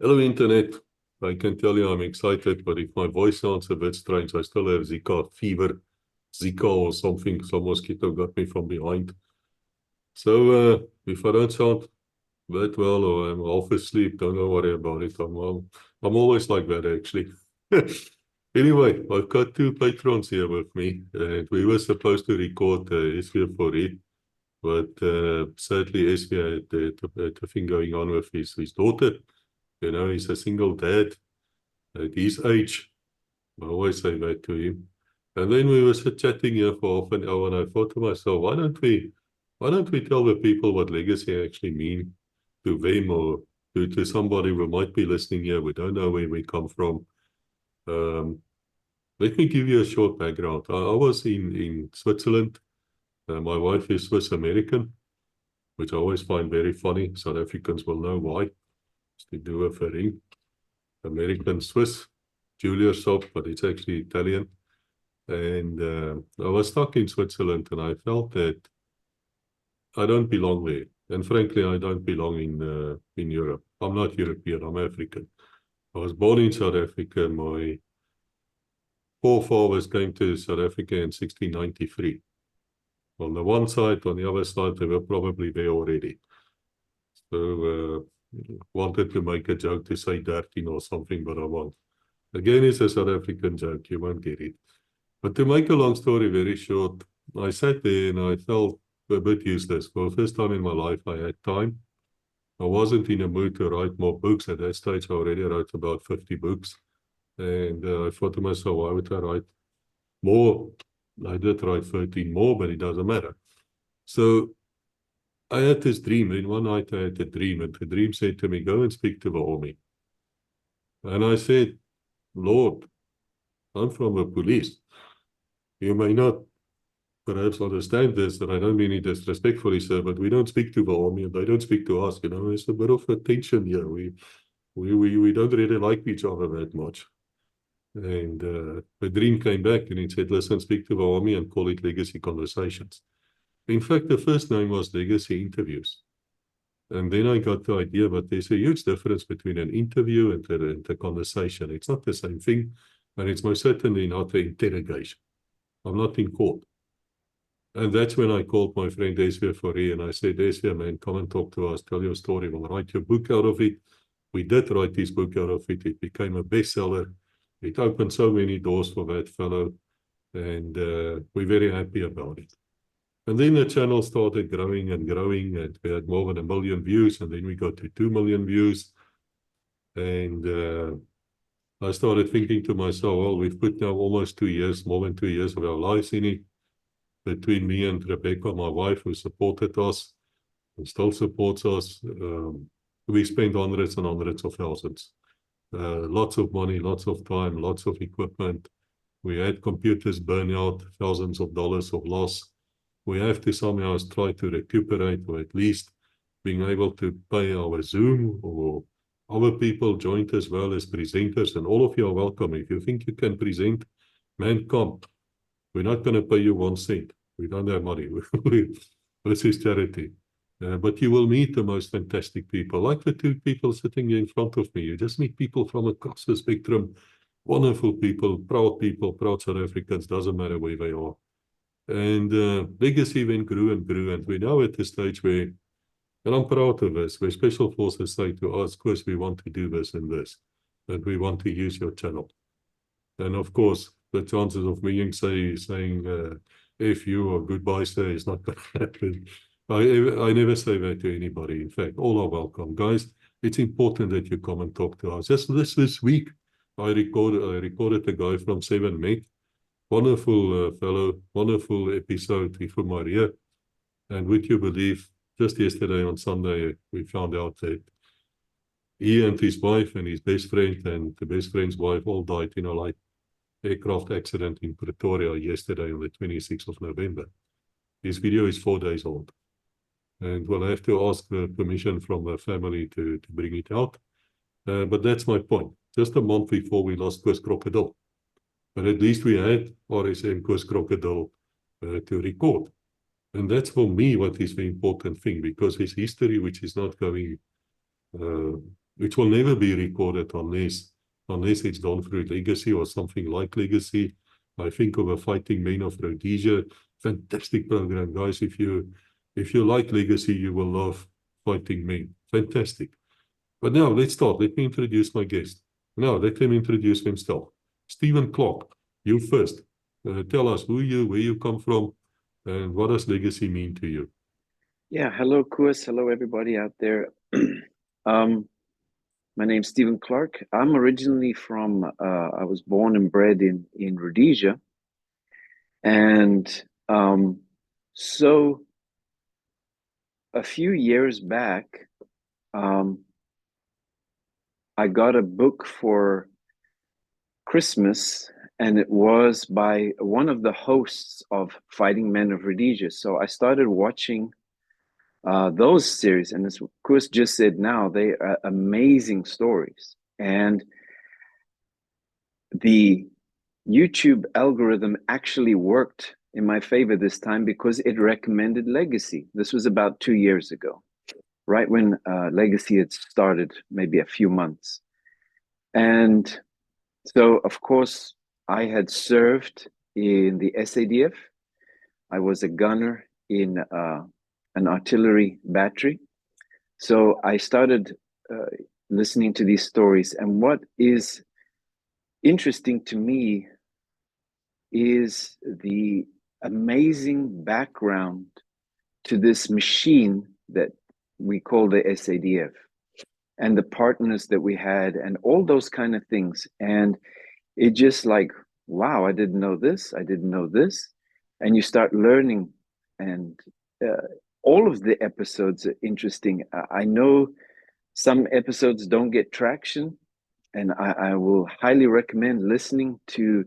Hello, Internet. I can tell you I'm excited, but if my voice sounds a bit strange, I still have Zika fever, Zika or something. Some mosquito got me from behind. So if I don't sound that well or I'm half asleep, don't worry about it. I'm always like that, actually. Anyway, I've got two patrons here with me, and we were supposed to record SVA for it, but sadly SVA had a thing going on with his daughter. You know, he's a single dad at his age. I always say that to him. And then we were chatting here for half an hour, and I thought to myself, why don't we tell the people what legacy actually mean to them or to somebody who might be listening here, we don't know where we come from. Let me give you a short background. I was in Switzerland. My wife is Swiss American, which I always find very funny. South Africans will know why. It's to do with a ring. American Swiss, Julia shop, but it's actually Italian. And I was stuck in Switzerland, and I felt that I don't belong there. And frankly, I don't belong in Europe. I'm not European, I'm African. I was born in South Africa. My forefathers came to South Africa in 1693. On the one side, on the other side, they were probably there already. So wanted to make a joke to say 13 or something, but I won't. Again, it's a South African joke, you won't get it. But to make a long story very short, I sat there and I felt a bit useless. For the first time in my life, I had time. I wasn't in a mood to write more books. At that stage, I already wrote about 50 books. And I thought to myself, why would I write more? I did write 13 more, but it doesn't matter. So I had this dream. And one night I had a dream, and the dream said to me, go and speak to the army. And I said, Lord, I'm from the police. You may not perhaps understand this, and I don't mean it disrespectfully, sir, but we don't speak to the army and they don't speak to us. You know, there's a bit of a tension here. We don't really like each other that much. And the dream came back and it said, listen, speak to the army and call it Legacy Conversations. In fact, the first name was Legacy Interviews. And then I got the idea, but there's a huge difference between an interview and a conversation. It's not the same thing, and it's most certainly not an interrogation. I'm not in court. And that's when I called my friend SVA Foree and I said, SVA, man, come and talk to us, tell your story. We'll write your book out of it. We did write this book out of it. It became a bestseller. It opened so many doors for that fellow, and we're very happy about it. And then the channel started growing and growing, and we had more than 1 million views, and then we got to 2 million views. And I started thinking to myself, well, we've put now almost 2 years, more than 2 years of our lives in it. Between me and Rebecca, my wife, who supported us and still supports us, we spent hundreds and hundreds of thousands. Lots of money, lots of time, lots of equipment. We had computers burn out, thousands of dollars of loss. We have to somehow try to recuperate, or at least being able to pay our Zoom, or other people joined as well as presenters, and all of you are welcome. If you think you can present, man, come. We're not going to pay you 1 cent. We don't have money. This is charity. But you will meet the most fantastic people, like the two people sitting here in front of me. You just meet people from across the spectrum, wonderful people, proud South Africans, doesn't matter where they are. And legacy then grew and grew, and we're now at the stage where, and I'm proud of this, where Special Forces say to us, Koos, we want to do this and this, and we want to use your channel. And of course, the chances of me saying F you or goodbye, sir, is not going to happen. I never say that to anybody. In fact, all are welcome. Guys, it's important that you come and talk to us. Just this week, I recorded a guy from 7 Met. Wonderful fellow, wonderful episode with Maria. And would you believe, just yesterday on Sunday, we found out that he and his wife and his best friend and the best friend's wife all died in a light aircraft accident in Pretoria yesterday on the 26th of November. This video is 4 days old. And we'll have to ask the permission from the family to bring it out. But that's my point. Just a month before we lost Koos Crocodile. But at least we had RSM Koos Crocodile to record. And that's for me what is the important thing, because his history, which is not going which will never be recorded unless it's done through Legacy or something like Legacy. I think of a Fighting Men of Rhodesia, fantastic program, guys. If you like Legacy, you will love Fighting Men. Fantastic. But now let's start. Let me introduce my guest. Now let him introduce himself. Stephen Clarke, you first. Tell us who you, where you come from, and what does Legacy mean to you? Yeah, hello, Koos. Hello, everybody out there. My name's Stephen Clarke. I'm originally from, I was born and bred in Rhodesia. And so a few years back, I got a book for Christmas, and it was by one of the hosts of Fighting Men of Rhodesia. So I started watching those series, and as Koos just said now, they are amazing stories. And the YouTube algorithm actually worked in my favor this time because it recommended Legacy. This was about 2 years ago, right when Legacy had started, maybe a few months. And so, of course, I had served in the SADF. I was a gunner in an artillery battery. So I started listening to these stories. And what is interesting to me is the amazing background to this machine that we call the SADF, and the partners that we had, and all those kind of things. And it just like, wow, I didn't know this, I didn't know this. And you start learning, and all of the episodes are interesting. I know some episodes don't get traction, and I will highly recommend listening to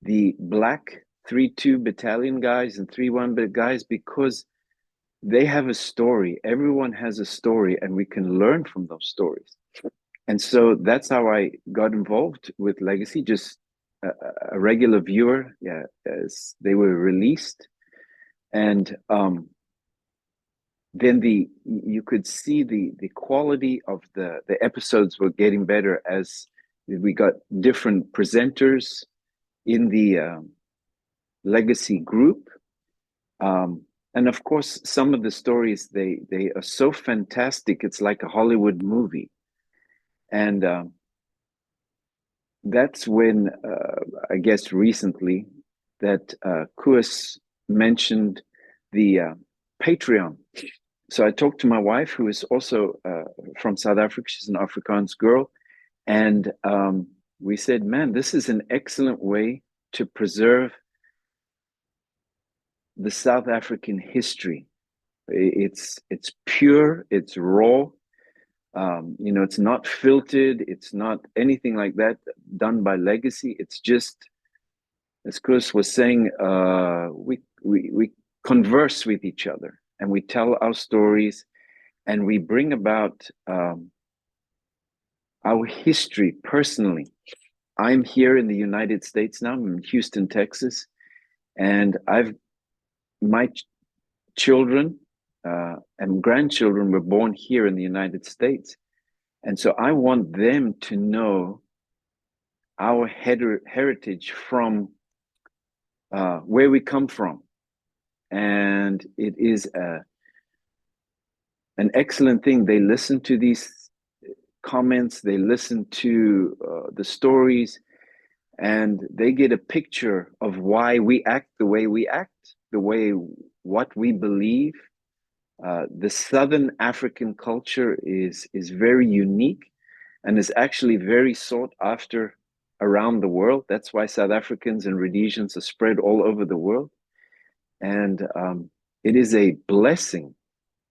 the Black 3-2 battalion guys and 3-1 guys, because they have a story. Everyone has a story, and we can learn from those stories. And so that's how I got involved with Legacy, just a regular viewer, yeah, as they were released. And then you could see the quality of the episodes were getting better as we got different presenters in the Legacy group. And of course, some of the stories, they are so fantastic. It's like a Hollywood movie. And that's when, I guess recently, that Koos mentioned the Patreon. So I talked to my wife, who is also from South Africa. She's an Afrikaans girl. And we said, man, this is an excellent way to preserve the South African history. It's pure, it's raw. It's not filtered. It's not anything like that done by Legacy. It's just, as Koos was saying, we converse with each other, and we tell our stories, and we bring about our history personally. I'm here in the United States now. I'm in Houston, Texas, and my children and grandchildren were born here in the United States. And so I want them to know our heritage from where we come from. And it is an excellent thing. They listen to these comments, they listen to the stories, and they get a picture of why we act the way we act, what we believe. The Southern African culture is very unique, and is actually very sought after around the world. That's why South Africans and Rhodesians are spread all over the world. And it is a blessing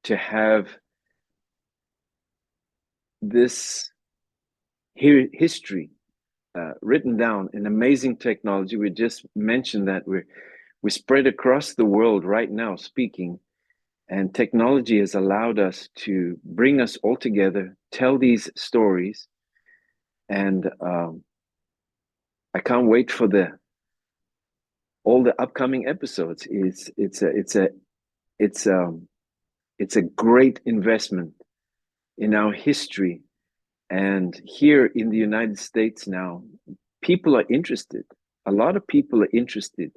to have this history written down in amazing technology. We just mentioned that we're spread across the world right now speaking, and technology has allowed us to bring us all together, tell these stories, and I can't wait for all the upcoming episodes. It's a great investment in our history, And here in the United States now, people are interested. A lot of people are interested.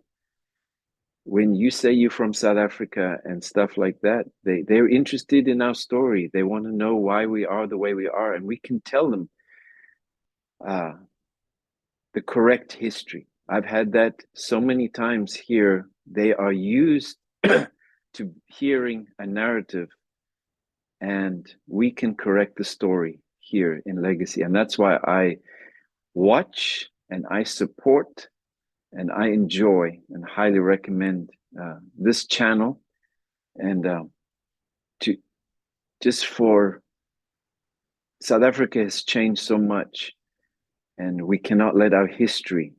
When you say you're from South Africa and stuff like that, they're interested in our story. They want to know why we are the way we are, and we can tell them the correct history. I've had that so many times here. They are used to hearing a narrative, and we can correct the story here in Legacy. And that's why I watch and I support and I enjoy and highly recommend this channel. And to just for South Africa has changed so much, and we cannot let our history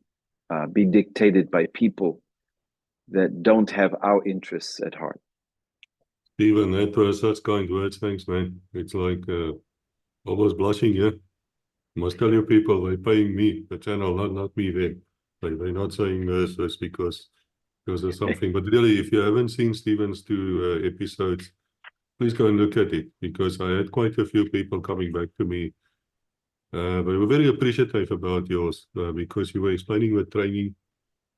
be dictated by people that don't have our interests at heart. Steven, that was such kind words. Thanks, man. It's like almost blushing here. Must tell you people, they're paying me, the channel, not me them. They're not saying this because of something. But really, if you haven't seen Steven's 2 episodes, please go and look at it, because I had quite a few people coming back to me. They were very appreciative about yours, because you were explaining the training,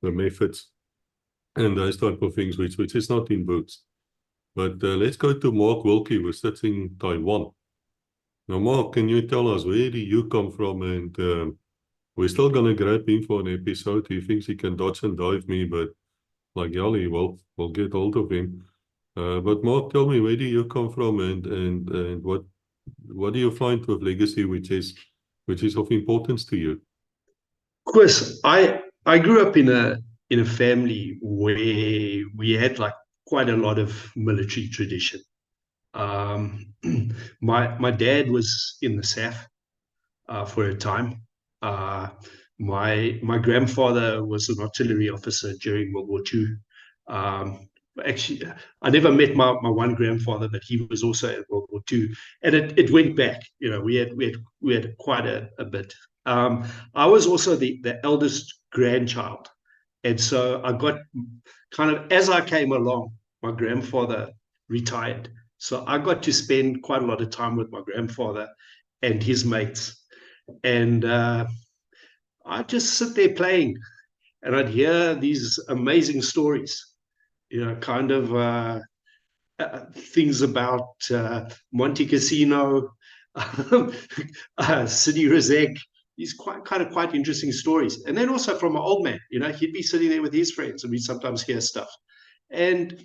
the methods, and those type of things, which is not in books. But let's go to Mark Wilkie, who sits in Taiwan. Now, Mark, can you tell us, where do you come from? And we're still going to grab him for an episode. He thinks he can dodge and dive me, but like Yali, we'll get hold of him. But Mark, tell me, where do you come from, and what do you find with Legacy, which is of importance to you? Koos, I grew up in a family where we had like quite a lot of military tradition. My dad was in the SAF for a time. My grandfather was an artillery officer during World War II. Actually, I never met my one grandfather, but he was also at World War II, and it went back. You know, we had quite a bit. I was also the eldest grandchild, and so I got kind of, as I came along, my grandfather retired, so I got to spend quite a lot of time with my grandfather and his mates, and I'd just sit there playing, and I'd hear these amazing stories, you know, kind of things about Monte Casino, City Rezek, these quite interesting stories. And then also from my old man, you know, he'd be sitting there with his friends, and we'd sometimes hear stuff. And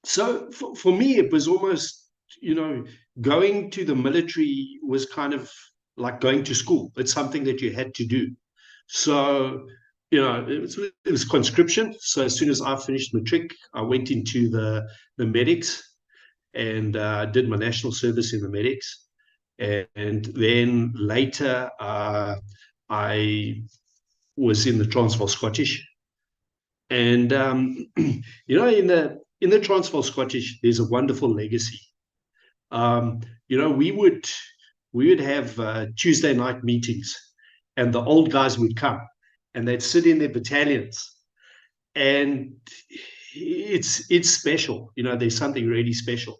so for me, it was almost, you know, going to the military was kind of like going to school. It's something that you had to do. So, you know, it was conscription. So as soon as I finished matric, I went into the medics and did my national service in the medics. And then later, I was in the Transvaal Scottish. And, you know, in the Transvaal Scottish, there's a wonderful legacy. You know, we would have Tuesday night meetings, and the old guys would come, and they'd sit in their battalions, and it's special. You know, there's something really special.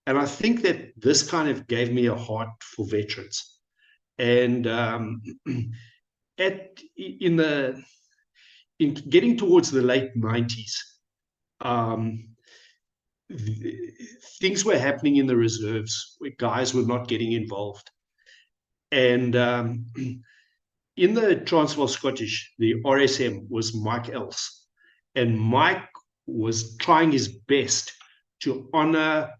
And I think that this kind of gave me a heart for veterans. And in getting towards the late 90s, things were happening in the reserves where guys were not getting involved. And in the Transvaal Scottish, the RSM was Mike Else. And Mike was trying his best to honor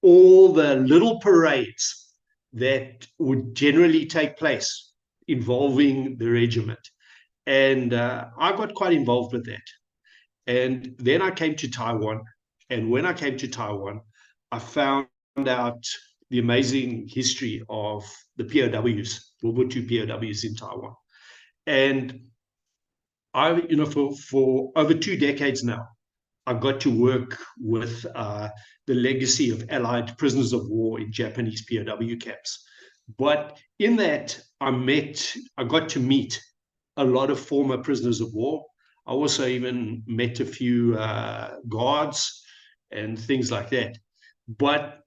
all the little parades that would generally take place involving the regiment. And I got quite involved with that. And then I came to Taiwan. And when I came to Taiwan, I found out the amazing history of the POWs, World War II POWs in Taiwan. And I, you know, for over 2 decades now, I got to work with the legacy of Allied prisoners of war in Japanese POW camps. But in that, I got to meet a lot of former prisoners of war. I also even met a few guards and things like that. But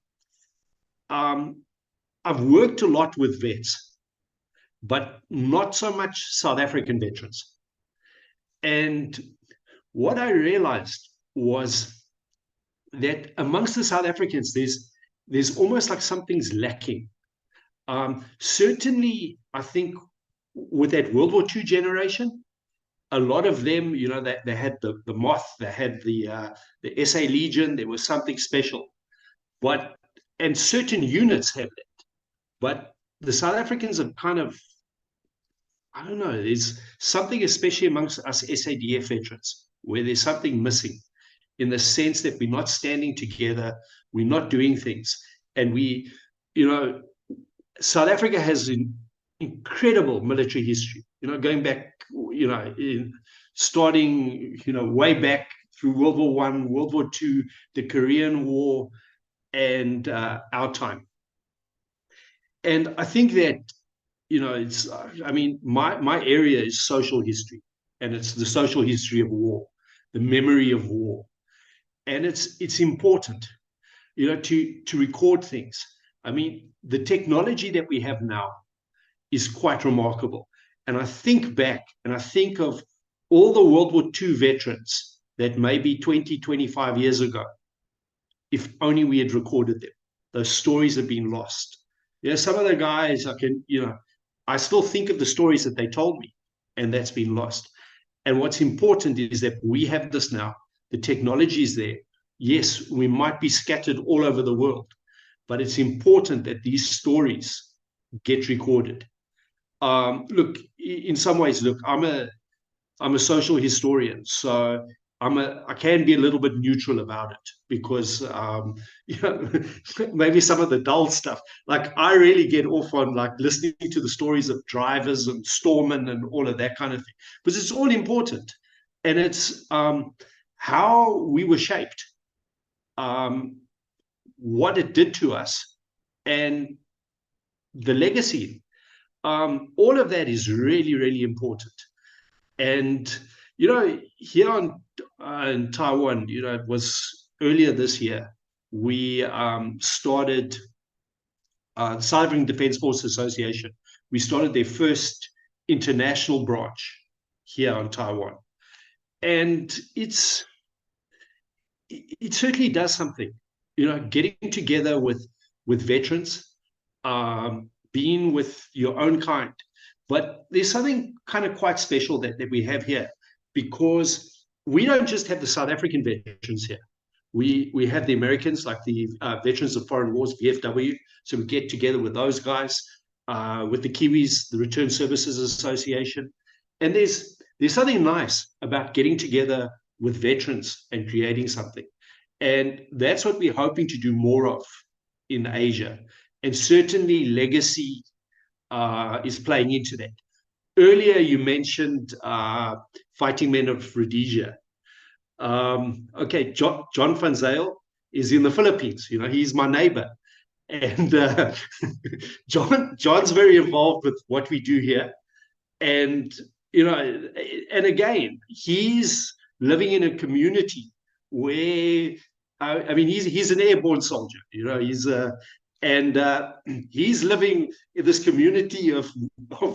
I've worked a lot with vets, but not so much South African veterans. And what I realized was that amongst the South Africans, there's almost like something's lacking. Certainly, I think with that World War II generation, a lot of them, you know, they had the Moth, they had the SA Legion, there was something special. But, and certain units have that. But the South Africans are kind of, I don't know, there's something, especially amongst us SADF veterans, where there's something missing in the sense that we're not standing together, we're not doing things. And we, you know, South Africa has an incredible military history, you know, going back, you know, starting, you know, way back through World War I, World War II, the Korean War, and our time. And I think that, you know, it's, I mean, my area is social history, and it's the social history of war, the memory of war. And it's important, you know, to record things. I mean, the technology that we have now is quite remarkable. And I think back and I think of all the World War II veterans that maybe 20, 25 years ago, if only we had recorded them. Those stories have been lost. You know, some of the guys I still think of the stories that they told me, and that's been lost. And what's important is that we have this now. The technology is there. Yes, we might be scattered all over the world, but it's important that these stories get recorded. Look, in some ways, look, I'm a social historian, so I can be a little bit neutral about it because you know, maybe some of the dull stuff. Like I really get off on like listening to the stories of drivers and storemen and all of that kind of thing, because it's all important, and it's how we were shaped, what it did to us, and the legacy. All of that is really, really important. And, you know, here in Taiwan, you know, it was earlier this year, we started South African Defence Force Association. We started their first international branch here in Taiwan. And it certainly does something, you know, getting together with veterans, being with your own kind. But there's something kind of quite special that we have here, because we don't just have the South African veterans here. We have the Americans, like the Veterans of Foreign Wars, VFW. So we get together with those guys, with the Kiwis, the Return Services Association. And there's something nice about getting together with veterans and creating something. And that's what we're hoping to do more of in Asia. And certainly legacy is playing into that. Earlier, you mentioned Fighting Men of Rhodesia. Okay, John Van Zyl is in the Philippines. You know, he's my neighbor. And John's very involved with what we do here. And, you know, and again, he's living in a community where, I mean, he's an airborne soldier. You know, he's living in this community of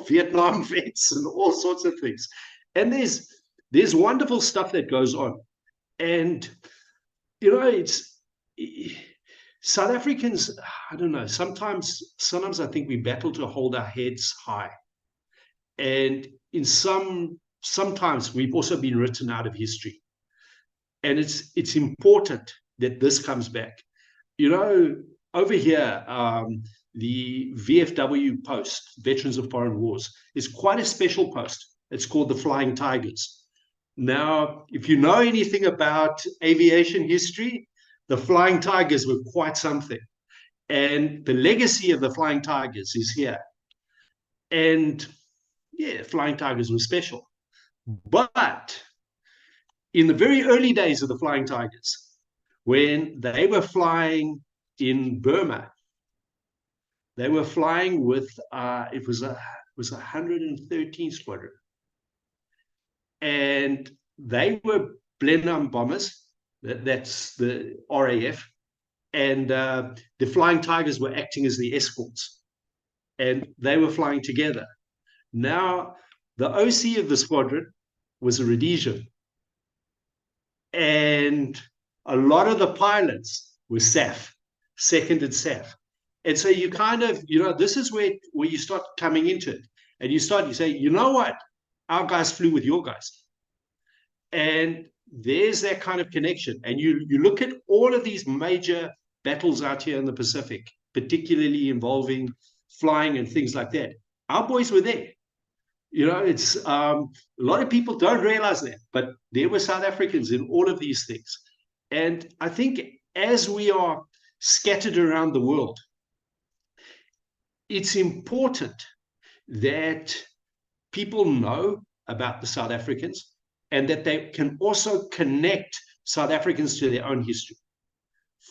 Vietnam vets and all sorts of things. And there's wonderful stuff that goes on. And, you know, South Africans, I don't know, sometimes I think we battle to hold our heads high. And sometimes we've also been written out of history. And it's important that this comes back. You know, over here, the VFW post, Veterans of Foreign Wars, is quite a special post. It's called the Flying Tigers. Now, if you know anything about aviation history, the Flying Tigers were quite something. And the legacy of the Flying Tigers is here. And yeah, Flying Tigers were special. But in the very early days of the Flying Tigers, when they were flying in Burma, they were flying with, it was 113 Squadron. And they were Blenheim bombers. That's the RAF. And the Flying Tigers were acting as the escorts. and they were flying together. Now, the OC of the squadron was a Rhodesian, and a lot of the pilots were SAF, seconded SAF. And so you kind of, this is where you start coming into it. And you say, you know what? Our guys flew with your guys. And there's that kind of connection. And you look at all of these major battles out here in the Pacific, particularly involving flying and things like that. Our boys were there. It's a lot of people don't realize that, but there were South Africans in all of these things. And I think as we are scattered around the world, it's important that people know about the South Africans and that they can also connect South Africans to their own history.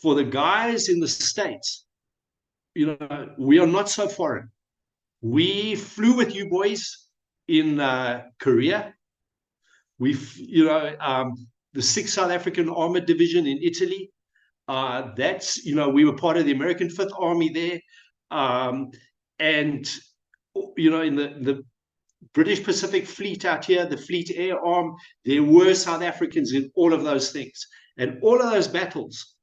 For the guys in the States, we are not so foreign. We flew with you boys in Korea. The 6th South African Armored Division in Italy. We were part of the American 5th Army there. And in the British Pacific Fleet out here, the Fleet Air Arm, there were South Africans in all of those things. And all of those battles,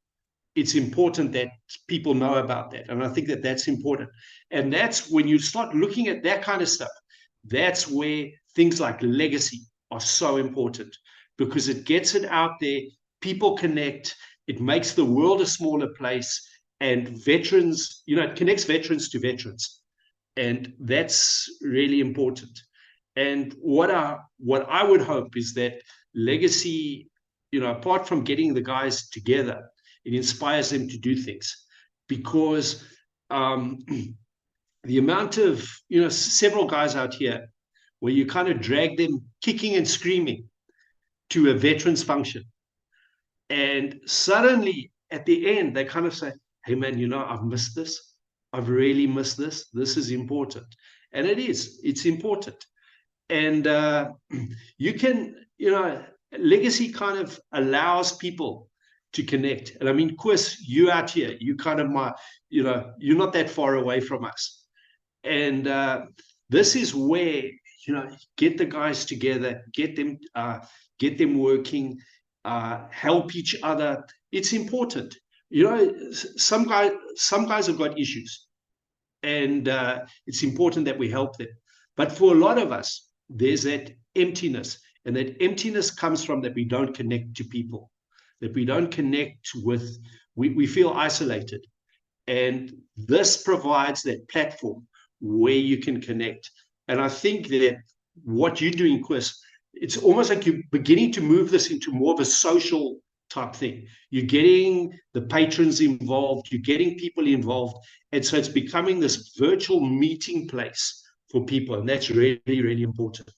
it's important that people know about that. And I think that that's important. And that's when you start looking at that kind of stuff, that's where things like legacy are so important, because it gets it out there, people connect, it makes the world a smaller place, and veterans, it connects veterans to veterans. And that's really important. And what I would hope is that legacy, apart from getting the guys together, it inspires them to do things, because the amount of, several guys out here where you kind of drag them kicking and screaming to a veterans function. And suddenly at the end, they kind of say, hey man, I've missed this. I've really missed this. This is important. And it's important. And you can, legacy kind of allows people to connect. And I mean, Koos, you out here, you kind of you're not that far away from us. And this is where, get the guys together, get them working, help each other. It's important. Some guys have got issues, and it's important that we help them. But for a lot of us, there's that emptiness, and that emptiness comes from that we don't connect to people, that we don't connect with, we feel isolated. And this provides that platform where you can connect. And I think that what you're doing, Koos, it's almost like you're beginning to move this into more of a social type thing. You're getting the patrons involved, you're getting people involved. And so it's becoming this virtual meeting place for people. And that's really, really important.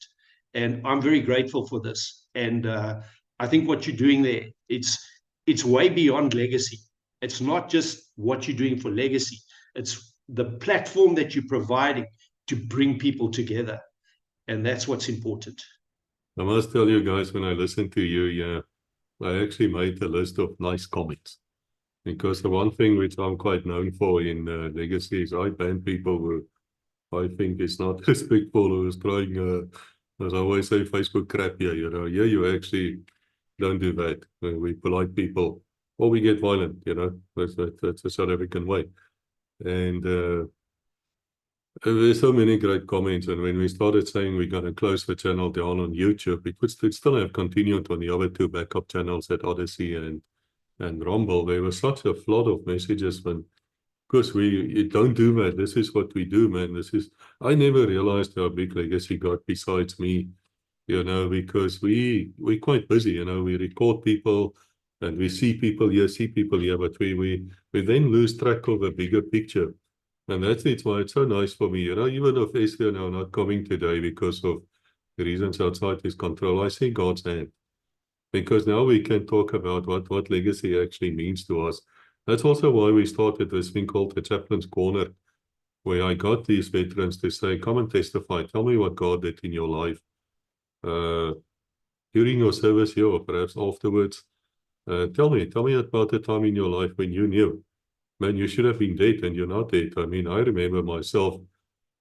And I'm very grateful for this. And I think what you're doing there, it's way beyond legacy. It's not just what you're doing for legacy. It's the platform that you're providing to bring people together. And that's what's important. I must tell you guys, when I listened to you, I actually made a list of nice comments. Because the one thing which I'm quite known for in legacy is I ban people who I think is not respectful, who is trying, as I always say, Facebook crap here, Here you actually don't do that. We polite people, or we get violent, That's a South African way. And there's so many great comments. And when we started saying we're going to close the channel down on YouTube, it would still have continued on the other two backup channels at Odyssey and Rumble. There was such a flood of messages because you don't do that. This is what we do, man. I never realized how big legacy got besides me, because we're quite busy, we record people and we see people here, but we then lose track of a bigger picture. And that's why it's so nice for me, even if Esther now not coming today because of the reasons outside his control, I see God's hand. Because now we can talk about what legacy actually means to us. That's also why we started this thing called the Chaplain's Corner, where I got these veterans to say, come and testify. Tell me what God did in your life during your service here, or perhaps afterwards. Tell me about the time in your life when you knew, man, you should have been dead and you're not dead. I mean, I remember myself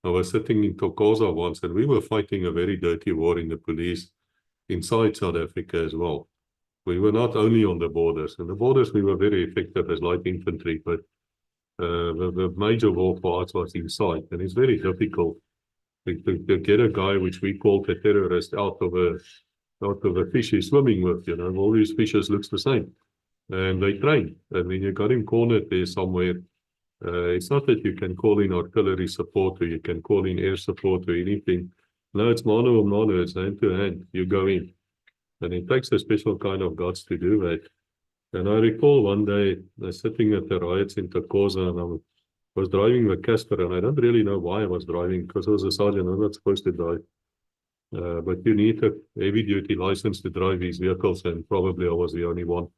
I was sitting in Thokoza once, and we were fighting a very dirty war in the police inside South Africa as well. We were not only on the borders. On the borders, we were very effective as light infantry, but the major war for us was inside, and it's very difficult to get a guy which we call a terrorist out of a fish he's swimming with. You know, all these fishes looks the same, and they train. And when you got him cornered there somewhere, it's not that you can call in artillery support or you can call in air support or anything. No, it's mano a mano, it's hand to hand. You go in. And it takes a special kind of guts to do that. And I recall one day I was sitting at the riots in Thokoza, and I was driving the Casper, and I don't really know why I was driving, because I was a sergeant. I'm not supposed to drive. But you need a heavy-duty license to drive these vehicles, and probably I was the only one.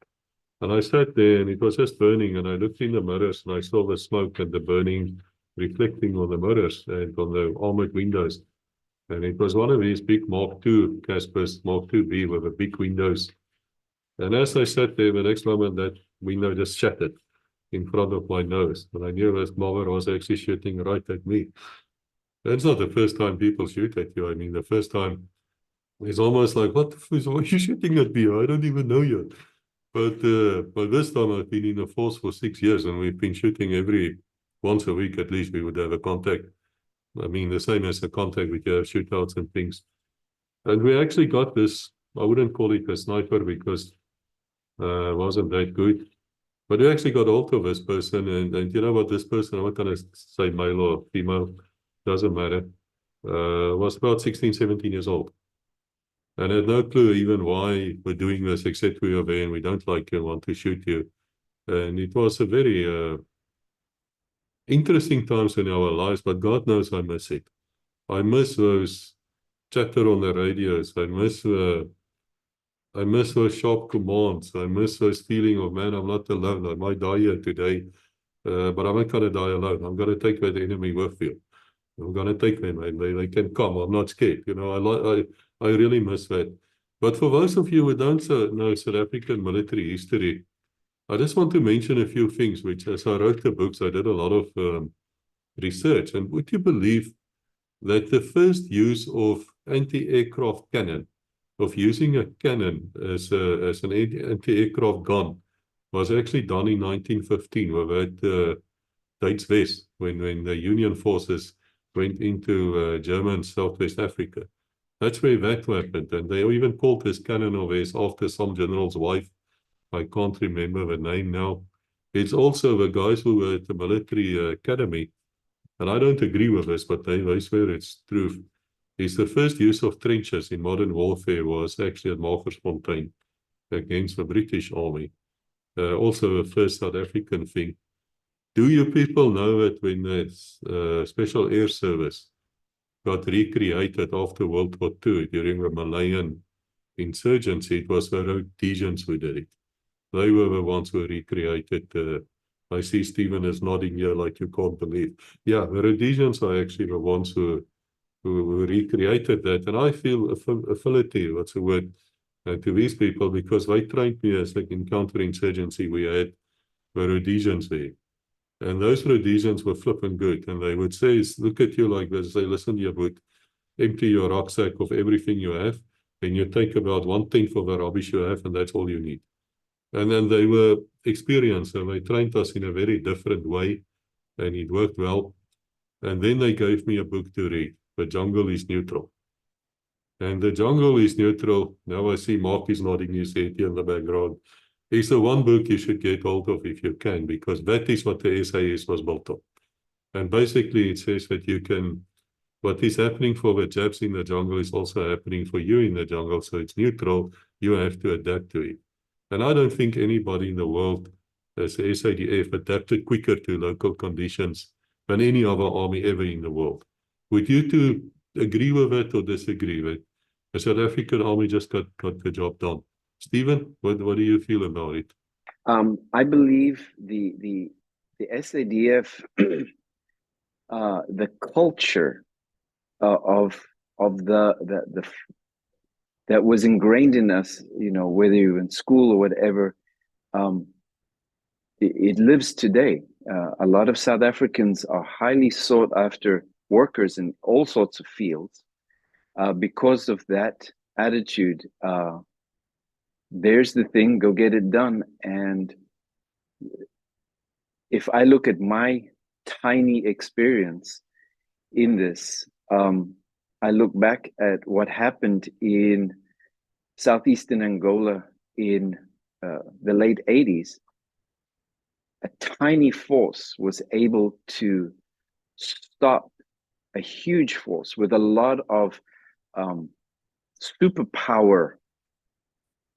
And I sat there, and it was just burning, and I looked in the mirrors, and I saw the smoke and the burning reflecting on the mirrors and on the armored windows. And it was one of these big Mark II Caspers, Mark II-B, with the big windows. And as I sat there, the next moment, that window just shattered in front of my nose. And I knew this mother was actually shooting right at me. That's not the first time people shoot at you. I mean, the first time, it's almost like, what the fuck, why are you shooting at me? I don't even know you. But this time I've been in the force for 6 years, and we've been shooting once a week at least. We would have a contact. I mean, the same as a contact, we have shootouts and things. And we actually got this, I wouldn't call it a sniper because it wasn't that good. But we actually got hold of this person, and you know what, this person, I'm not going to say male or female, doesn't matter, was about 16, 17 years old. And had no clue even why we're doing this, except we are there and we don't like you and want to shoot you. And it was a very interesting times in our lives, but God knows I miss it. I miss those chatter on the radios. I miss those sharp commands. I miss those feeling of, man, I'm not alone. I might die here today, but I'm not going to die alone. I'm going to take that enemy with you. I'm going to take them, and they can come. I'm not scared. You know, I really miss that. But for those of you who don't know South African military history, I just want to mention a few things, which as I wrote the books, I did a lot of research. And would you believe that the first use of anti-aircraft cannon, of using a cannon as an anti-aircraft gun, was actually done in 1915 with that Duits West, when the Union forces went into German Southwest Africa. That's where that happened. And they even called this cannon of theirs after some general's wife. I can't remember the name now. It's also the guys who were at the military academy, and I don't agree with this, but they swear it's true. Is the first use of trenches in modern warfare was actually at Magersfontein against the British Army. Also the first South African thing. Do you people know that when the Special Air Service got recreated after World War II during the Malayan insurgency, it was the Rhodesians who did it. They were the ones who recreated. I see Stephen is nodding here like you can't believe. Yeah, the Rhodesians are actually the ones who recreated that. And I feel affinity, what's the word, to these people, because they trained me as like in counterinsurgency. We had the Rhodesians there. And those Rhodesians were flipping good. And they would say, look at you like this. They listen, you would empty your rucksack of everything you have. Then you take about 1/10 of the rubbish you have, and that's all you need. And then they were experienced, and they trained us in a very different way, and it worked well. And then they gave me a book to read, The Jungle is Neutral. And The Jungle is Neutral, now I see Mark is nodding his head here in the background, is the one book you should get hold of if you can, because that is what the SAS was built on. And basically it says that you can, what is happening for the Japs in the jungle is also happening for you in the jungle, so it's neutral, you have to adapt to it. And I don't think anybody in the world, as the SADF, adapted quicker to local conditions than any other army ever in the world. Would you two agree with it or disagree with it? The South African army just got the job done. Stephen, what do you feel about it? I believe the SADF, the culture of the that was ingrained in us, you know, whether you're in school or whatever, it lives today. A lot of South Africans are highly sought after workers in all sorts of fields, because of that attitude. There's the thing, go get it done. And if I look at my tiny experience in this, I look back at what happened in southeastern Angola in the late 80s. A tiny force was able to stop a huge force with a lot of superpower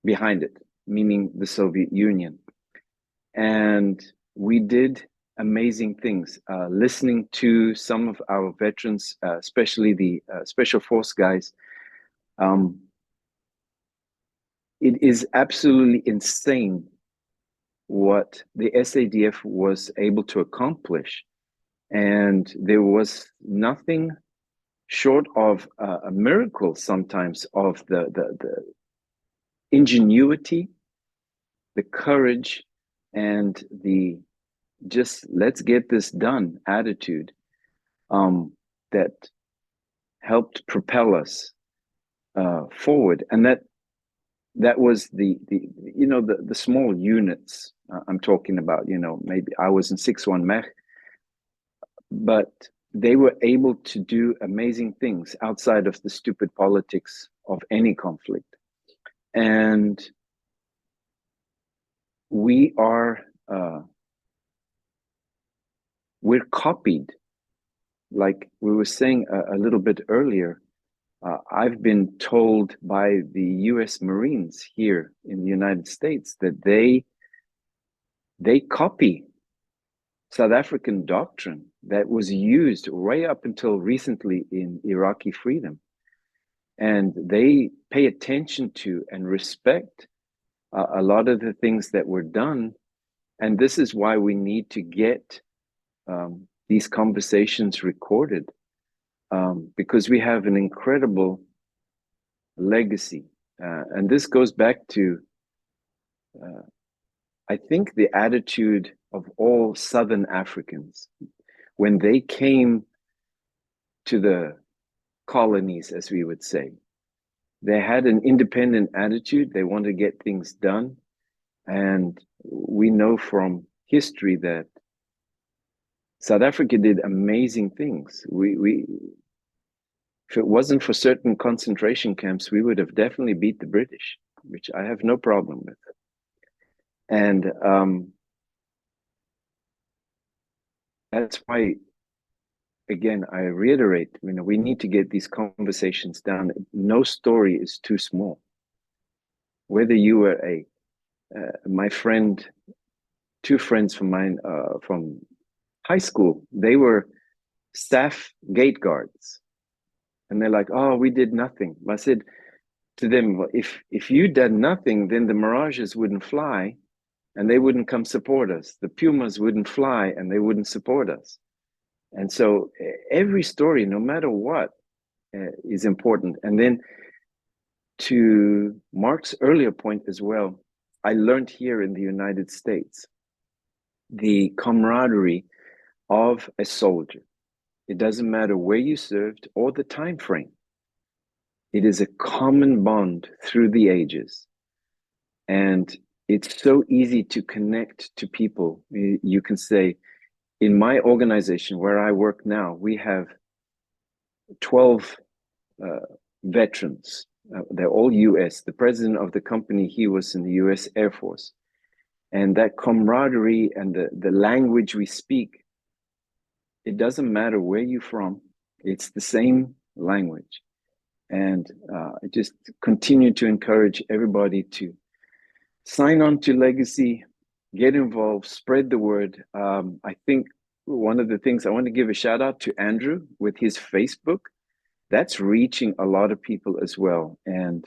behind it, meaning the Soviet Union. And we did amazing things, listening to some of our veterans, especially the Special Force guys. It is absolutely insane what the SADF was able to accomplish. And there was nothing short of a miracle sometimes of the ingenuity, the courage, and the just let's get this done attitude that helped propel us forward. And that was the small units I'm talking about. Maybe I was in 6-1 Mech, but they were able to do amazing things outside of the stupid politics of any conflict. And we're copied, like we were saying a little bit earlier. I've been told by the US Marines here in the United States that they copy South African doctrine that was used way up until recently in Iraqi freedom. And they pay attention to and respect a lot of the things that were done. And this is why we need to get these conversations recorded, because we have an incredible legacy. And this goes back to, I think, the attitude of all Southern Africans. When they came to the colonies, as we would say, they had an independent attitude. They wanted to get things done. And we know from history that South Africa did amazing things. If it wasn't for certain concentration camps, we would have definitely beat the British, which I have no problem with. And that's why, again, I reiterate, we need to get these conversations down. No story is too small. Whether you were my friend, two friends from mine from high school, they were staff gate guards. And they're like, oh, we did nothing. I said to them, well, if you did nothing, then the Mirages wouldn't fly and they wouldn't come support us. The Pumas wouldn't fly and they wouldn't support us. And so every story, no matter what, is important. And then to Mark's earlier point as well, I learned here in the United States, the camaraderie of a soldier. It doesn't matter where you served or the time frame. It is a common bond through the ages. And it's so easy to connect to people. You can say, in my organization where I work now, we have 12 veterans. They're all US. The president of the company, he was in the US Air Force. And that camaraderie and the language we speak, it doesn't matter where you're from. It's the same language. And I just continue to encourage everybody to sign on to Legacy, get involved, spread the word. I think one of the things I want to give a shout out to Andrew with his Facebook. That's reaching a lot of people as well. And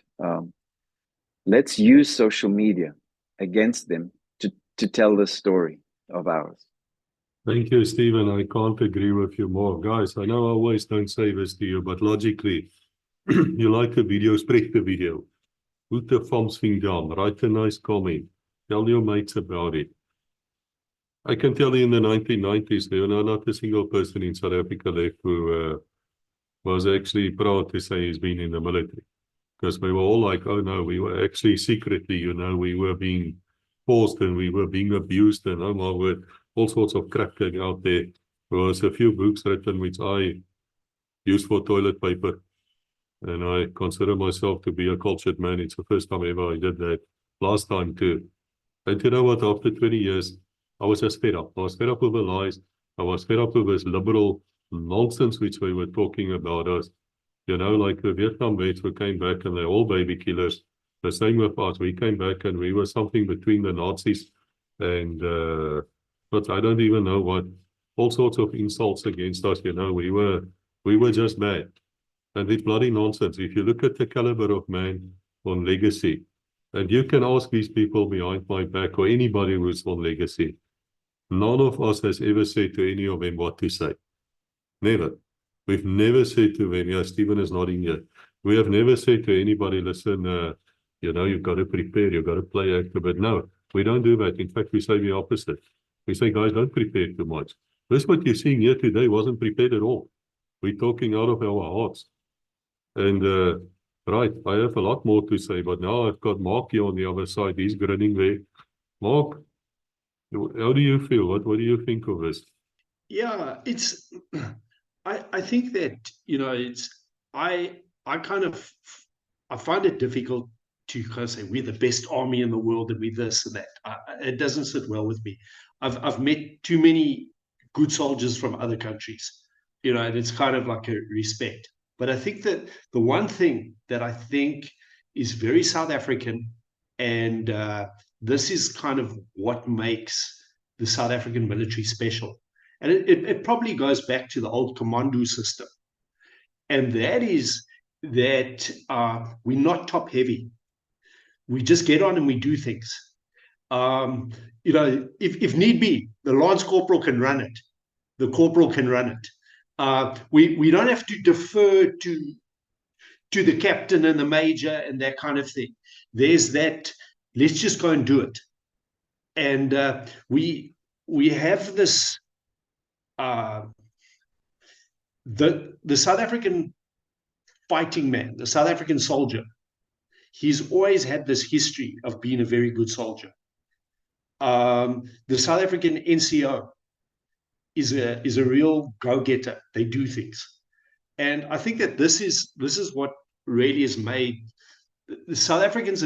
let's use social media against them to tell the story of ours. Thank you, Stephen. I can't agree with you more. Guys, I know I always don't say this to you, but logically, you like a video, spread the video. Put the thumbs finger on, write a nice comment. Tell your mates about it. I can tell you in the 1990s, there were not a single person in South Africa left who was actually proud to say he's been in the military. Because we were all like, oh no, we were actually secretly, we were being forced and we were being abused and oh my word, all sorts of crap going out there. There was a few books written which I used for toilet paper. And I consider myself to be a cultured man. It's the first time ever I did that. Last time too. And you know what? After 20 years, I was just fed up. I was fed up with the lies. I was fed up with this liberal nonsense which they were talking about us. Like the Vietnam vets who came back and they're all baby killers. The same with us. We came back and we were something between the Nazis and, but I don't even know what, all sorts of insults against us. We were just bad. And it's bloody nonsense. If you look at the caliber of man on legacy, and you can ask these people behind my back or anybody who's on legacy, none of us has ever said to any of them what to say. Never. We've never said to them, yeah, Stephen is nodding here. We have never said to anybody, listen, you've got to prepare, you've got to play active. But no, we don't do that. In fact, we say the opposite. We say, guys, don't prepare too much. This what you're seeing here today wasn't prepared at all. We're talking out of our hearts. And right, I have a lot more to say, but now I've got Mark here on the other side. He's grinning there. Mark, how do you feel? What do you think of this? Yeah, it's. I think that I find it difficult to kind of say we're the best army in the world and we're this and that. It doesn't sit well with me. I've met too many good soldiers from other countries, and it's kind of like a respect. But I think that the one thing that I think is very South African, and this is kind of what makes the South African military special. And it probably goes back to the old commando system. And that is that we're not top heavy. We just get on and we do things. If need be, the lance corporal can run it. The corporal can run it. We don't have to defer to the captain and the major and that kind of thing. There's that, let's just go and do it. And we have this, the South African fighting man, the South African soldier, he's always had this history of being a very good soldier. The South African NCO is a real go-getter. They do things. And I think that this is what really has made the South Africans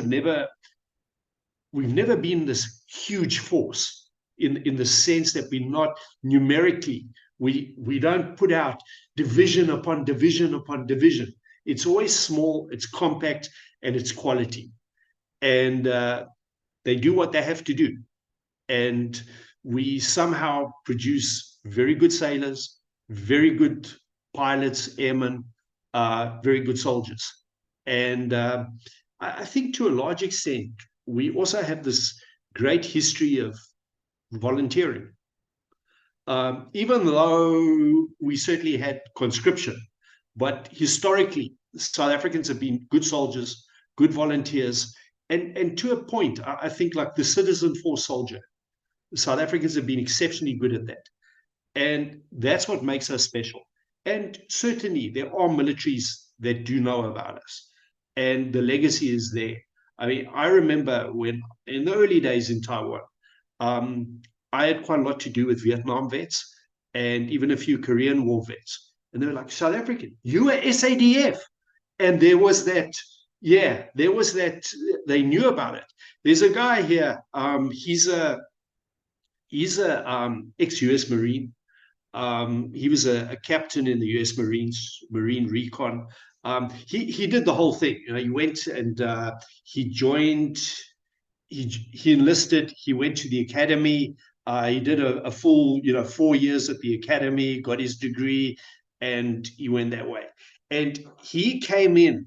we've never been this huge force in the sense that we're not numerically, we don't put out division upon division upon division. It's always small, it's compact, and it's quality. And they do what they have to do. And we somehow produce very good sailors, very good pilots, airmen, very good soldiers. And I think to a large extent, we also have this great history of volunteering. Even though we certainly had conscription, but historically, South Africans have been good soldiers, good volunteers, and to a point, I think like the citizen force soldier, the South Africans have been exceptionally good at that. And that's what makes us special. And certainly there are militaries that do know about us, and the legacy is there. I mean, I remember when in the early days in Taiwan, I had quite a lot to do with Vietnam vets and even a few Korean War vets. And they were like, South African, you are SADF. And there was that, they knew about it. There's a guy here, he's a ex-US Marine. He was a captain in the US Marines, Marine Recon. He did the whole thing. He went and he joined, he enlisted, he went to the academy. He did a full, 4 years at the academy, got his degree, and he went that way. And he came in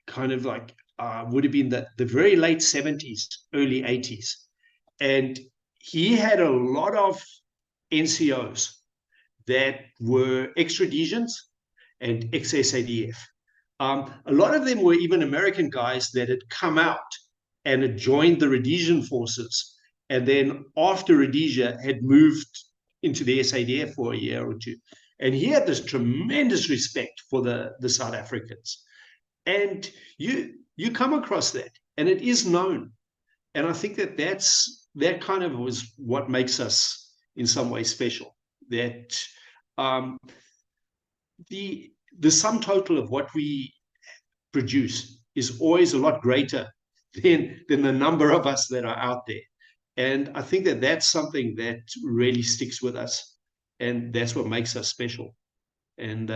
kind of like, would have been the very late 70s, early 80s. And he had a lot of NCOs that were ex-Rhodesians and ex-SADF. A lot of them were even American guys that had come out and had joined the Rhodesian forces And then after Rhodesia had moved into the SADF for a year or two. And he had this tremendous respect for the South Africans. And you come across that, and it is known. And I think that kind of was what makes us in some way special. That the sum total of what we produce is always a lot greater than the number of us that are out there. And I think that that's something that really sticks with us, and that's what makes us special. And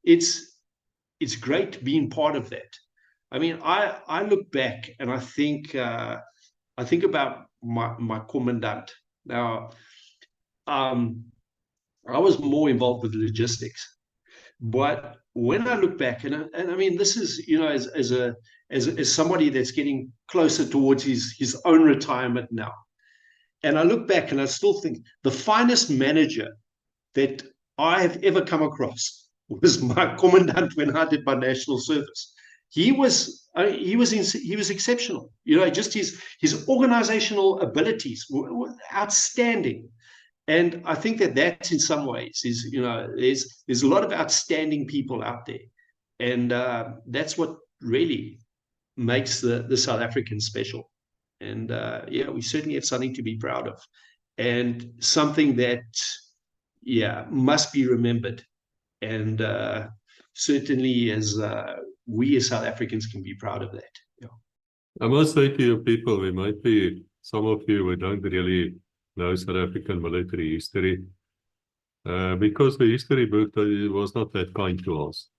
it's great being part of that. I mean, I look back and I think about my commandant. Now, I was more involved with logistics, but when I look back, and I mean, this is, you know, as somebody that's getting closer towards his own retirement now, and I look back and I still think the finest manager that I have ever come across was my commandant when I did my national service. He was exceptional. You know, just his organizational abilities were outstanding. And I think that in some ways is, you know, there's a lot of outstanding people out there, and that's what really makes the South Africans special. And yeah, we certainly have something to be proud of, and something that, yeah, must be remembered. And certainly as we as South Africans can be proud of that. Yeah. I must say to you people, there might be some of you who don't really know South African military history, because the history book was not that kind to us.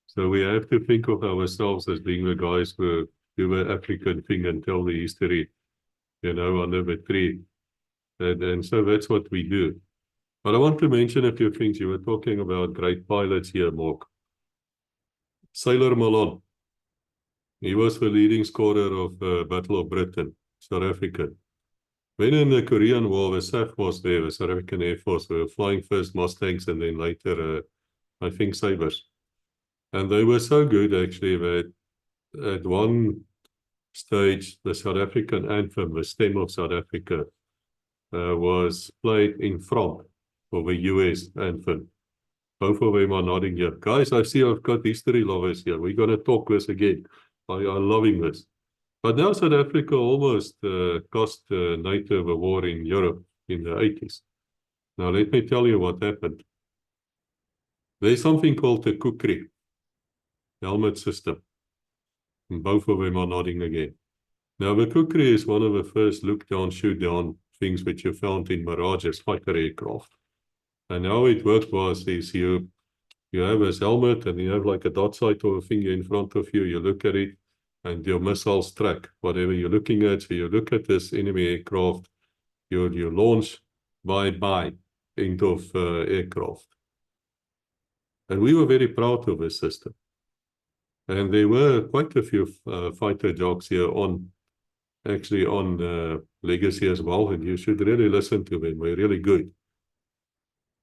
So we have to think of ourselves as being the guys who do the African thing and tell the history, you know, under the tree. And so that's what we do. But I want to mention a few things. You were talking about great pilots here, Mark. Sailor Malone. He was the leading scorer of the Battle of Britain, South African. When in the Korean War, the SAF was there, the South African Air Force, were flying first Mustangs and then later, I think, Sabres. And they were so good, actually, that at one stage, the South African anthem, the stem of South Africa, was played in front of the US anthem. Both of them are nodding here. Guys, I see I've got history lovers here. We're going to talk this again. I'm loving this. But now South Africa almost cost NATO the war in Europe in the 80s. Now, let me tell you what happened. There's something called the kukri, helmet system. And both of them are nodding again. Now, the kukri is one of the first look-down, shoot-down things which you found in Mirage's fighter aircraft. And how it worked is you have this helmet and you have like a dot sight or a finger in front of you. You look at it and your missiles track whatever you're looking at. So you look at this enemy aircraft, you launch bye-bye into aircraft. And we were very proud of this system. And there were quite a few fighter jokes here on Legacy as well, and you should really listen to them. They're really good.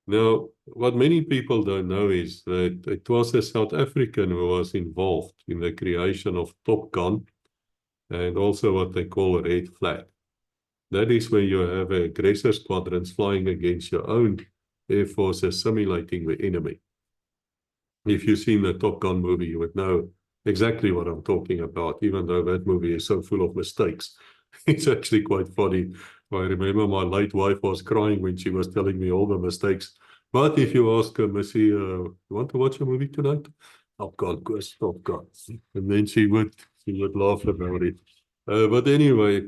Now, what many people don't know is that it was a South African who was involved in the creation of Top Gun and also what they call a red flag. That is where you have aggressor squadrons flying against your own air forces simulating the enemy. If you've seen the Top Gun movie, you would know exactly what I'm talking about, even though that movie is so full of mistakes. It's actually quite funny. I remember my late wife was crying when she was telling me all the mistakes. But if you ask her, Missy, you want to watch a movie tonight? Top Gun, Koos, Top Gun. And then she would laugh about it. But anyway,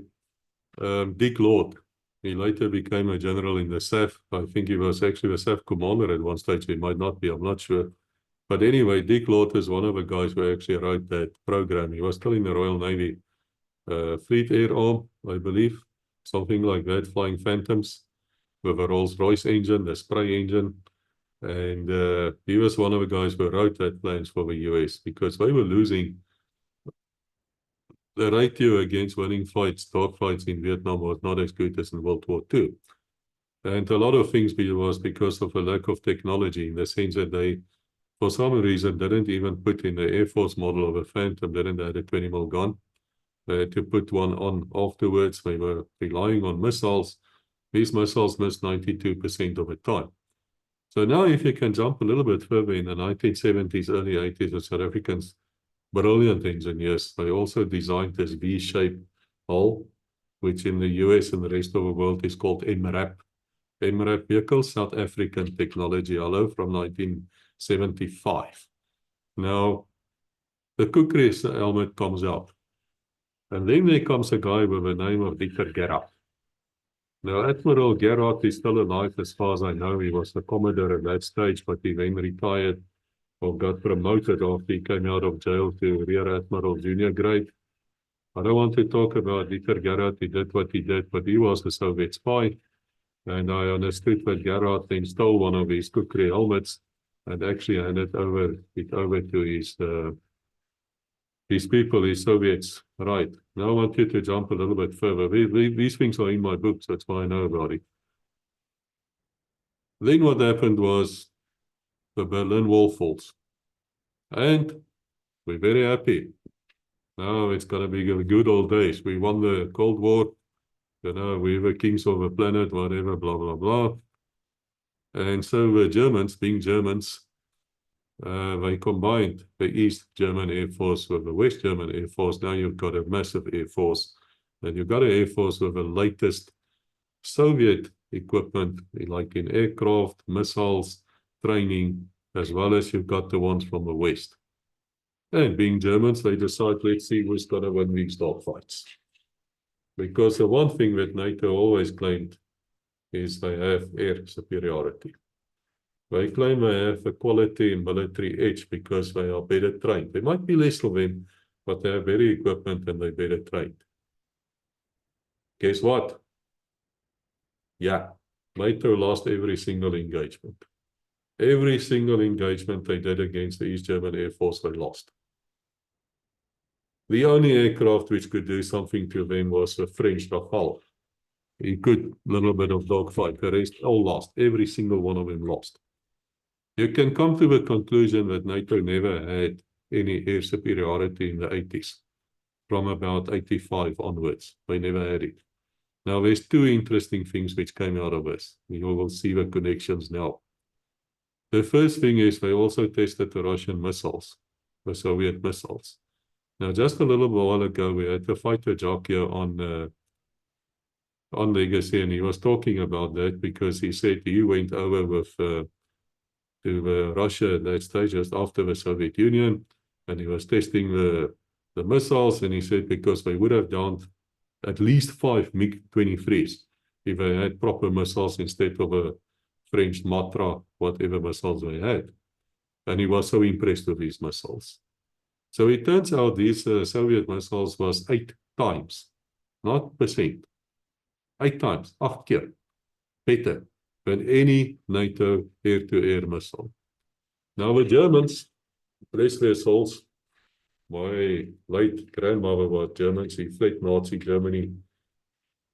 Dick Lord, he later became a general in the SAF. I think he was actually the SAF commander at one stage. He might not be, I'm not sure. But anyway, Dick Lord is one of the guys who actually wrote that program. He was still in the Royal Navy. Fleet Air Arm, I believe, something like that, flying Phantoms with a Rolls-Royce engine, the spray engine. And he was one of the guys who wrote that plans for the US because they were losing. The ratio against winning fights, dog fights in Vietnam was not as good as in World War II. And a lot of things was because of a lack of technology, in the sense that they, for some reason, didn't even put in the Air Force model of a Phantom, didn't have a 20mm gun. They had to put one on afterwards. They were relying on missiles. These missiles missed 92% of the time. So now if you can jump a little bit further in the 1970s, early 80s, the South Africans, brilliant engineers, they also designed this V-shaped hull, which in the US and the rest of the world is called MRAP. MRAP vehicle, South African technology, hello, from 1975. Now, the cookery helmet comes out. And then there comes a guy with the name of Dieter Gerhardt. Now, Admiral Gerhardt is still alive as far as I know. He was a commodore at that stage, but he then retired or got promoted after he came out of jail to Rear Admiral Junior grade. I don't want to talk about Dieter Gerhardt. He did what he did, but he was a Soviet spy. And I understood that Gerhardt then stole one of his cookery helmets and actually handed it over to his people, his Soviets. Right. Now I want you to jump a little bit further. These things are in my books. That's why I know about it. Then what happened was the Berlin Wall falls. And we're very happy. Now it's going to be the good old days. We won the Cold War. You know, we were kings of the planet, whatever, blah, blah, blah. And so the Germans, being Germans, they combined the East German Air Force with the West German Air Force. Now you've got a massive Air Force. And you've got an Air Force with the latest Soviet equipment, like in aircraft, missiles, training, as well as you've got the ones from the West. And being Germans, they decide, let's see who's going to win these dogfights. Because the one thing that NATO always claimed is they have air superiority. They claim they have a quality military edge because they are better trained. There might be less of them, but they have better equipment and they're better trained. Guess what? Yeah, NATO lost every single engagement. Every single engagement they did against the East German Air Force, they lost. The only aircraft which could do something to them was the French Rafale. He could a little bit of dogfight. The rest all lost. Every single one of them lost. You can come to the conclusion that NATO never had any air superiority in the 80s. From about 85 onwards, they never had it. Now, there's two interesting things which came out of this. You will see the connections now. The first thing is they also tested the Russian missiles, the Soviet missiles. Now, just a little while ago, we had a fighter jockey on Legacy, and he was talking about that because he said he went over with to Russia at that stage just after the Soviet Union, and he was testing the missiles, and he said because they would have downed at least 5 MiG-23s if they had proper missiles instead of a French Matra, whatever missiles they had. And he was so impressed with these missiles. So it turns out these Soviet missiles was 8 times, not percent, 8 times, 8 keer better than any NATO air-to-air missile. Now the Germans, bless their souls, my late grandmother was German. She fled Nazi Germany.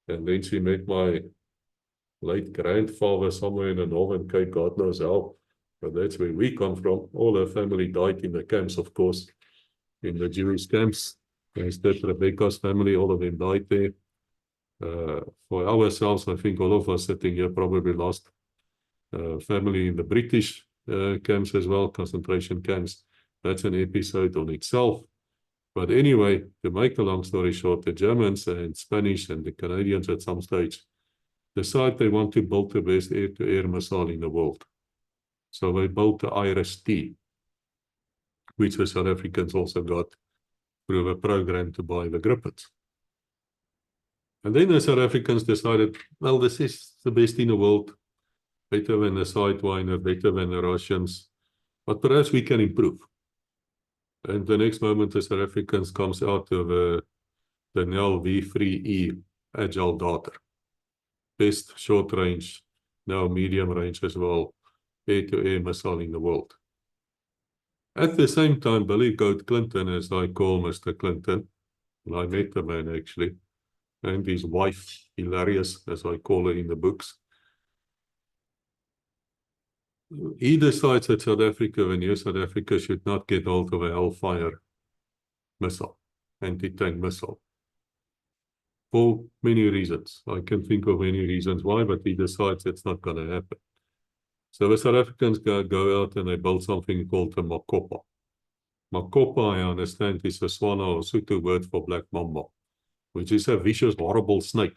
And then she met my late grandfather somewhere in the Northern Cape, God knows how. But that's where we come from. All her family died in the camps, of course, in the Jewish camps. As did Rebecca's family, all of them died there. For ourselves, I think all of us sitting here probably lost family in the British camps as well, concentration camps. That's an episode on itself. But anyway, to make a long story short, the Germans and Spanish and the Canadians at some stage decide they want to build the best air-to-air missile in the world. So they built the IRIS-T, which the South Africans also got through a program to buy the Griffins. And then the South Africans decided, well, this is the best in the world, better than the Sidewinder, better than the Russians, but perhaps we can improve. And the next moment, the South Africans comes out of the Nel V3E Agile Darter. Best short range, now medium range as well, air-to-air missile in the world. At the same time, Billy Goat Clinton, as I call Mr. Clinton, and I met the man actually, and his wife, Hilarious, as I call her in the books, he decides that South Africa, the new South Africa, should not get hold of a Hellfire missile, anti-tank missile. for many reasons. I can think of many reasons why, but he decides it's not going to happen. So the South Africans go out and they build something called a makopa. Makopa, I understand, is a Swana or Sotho word for black mamba, which is a vicious, horrible snake.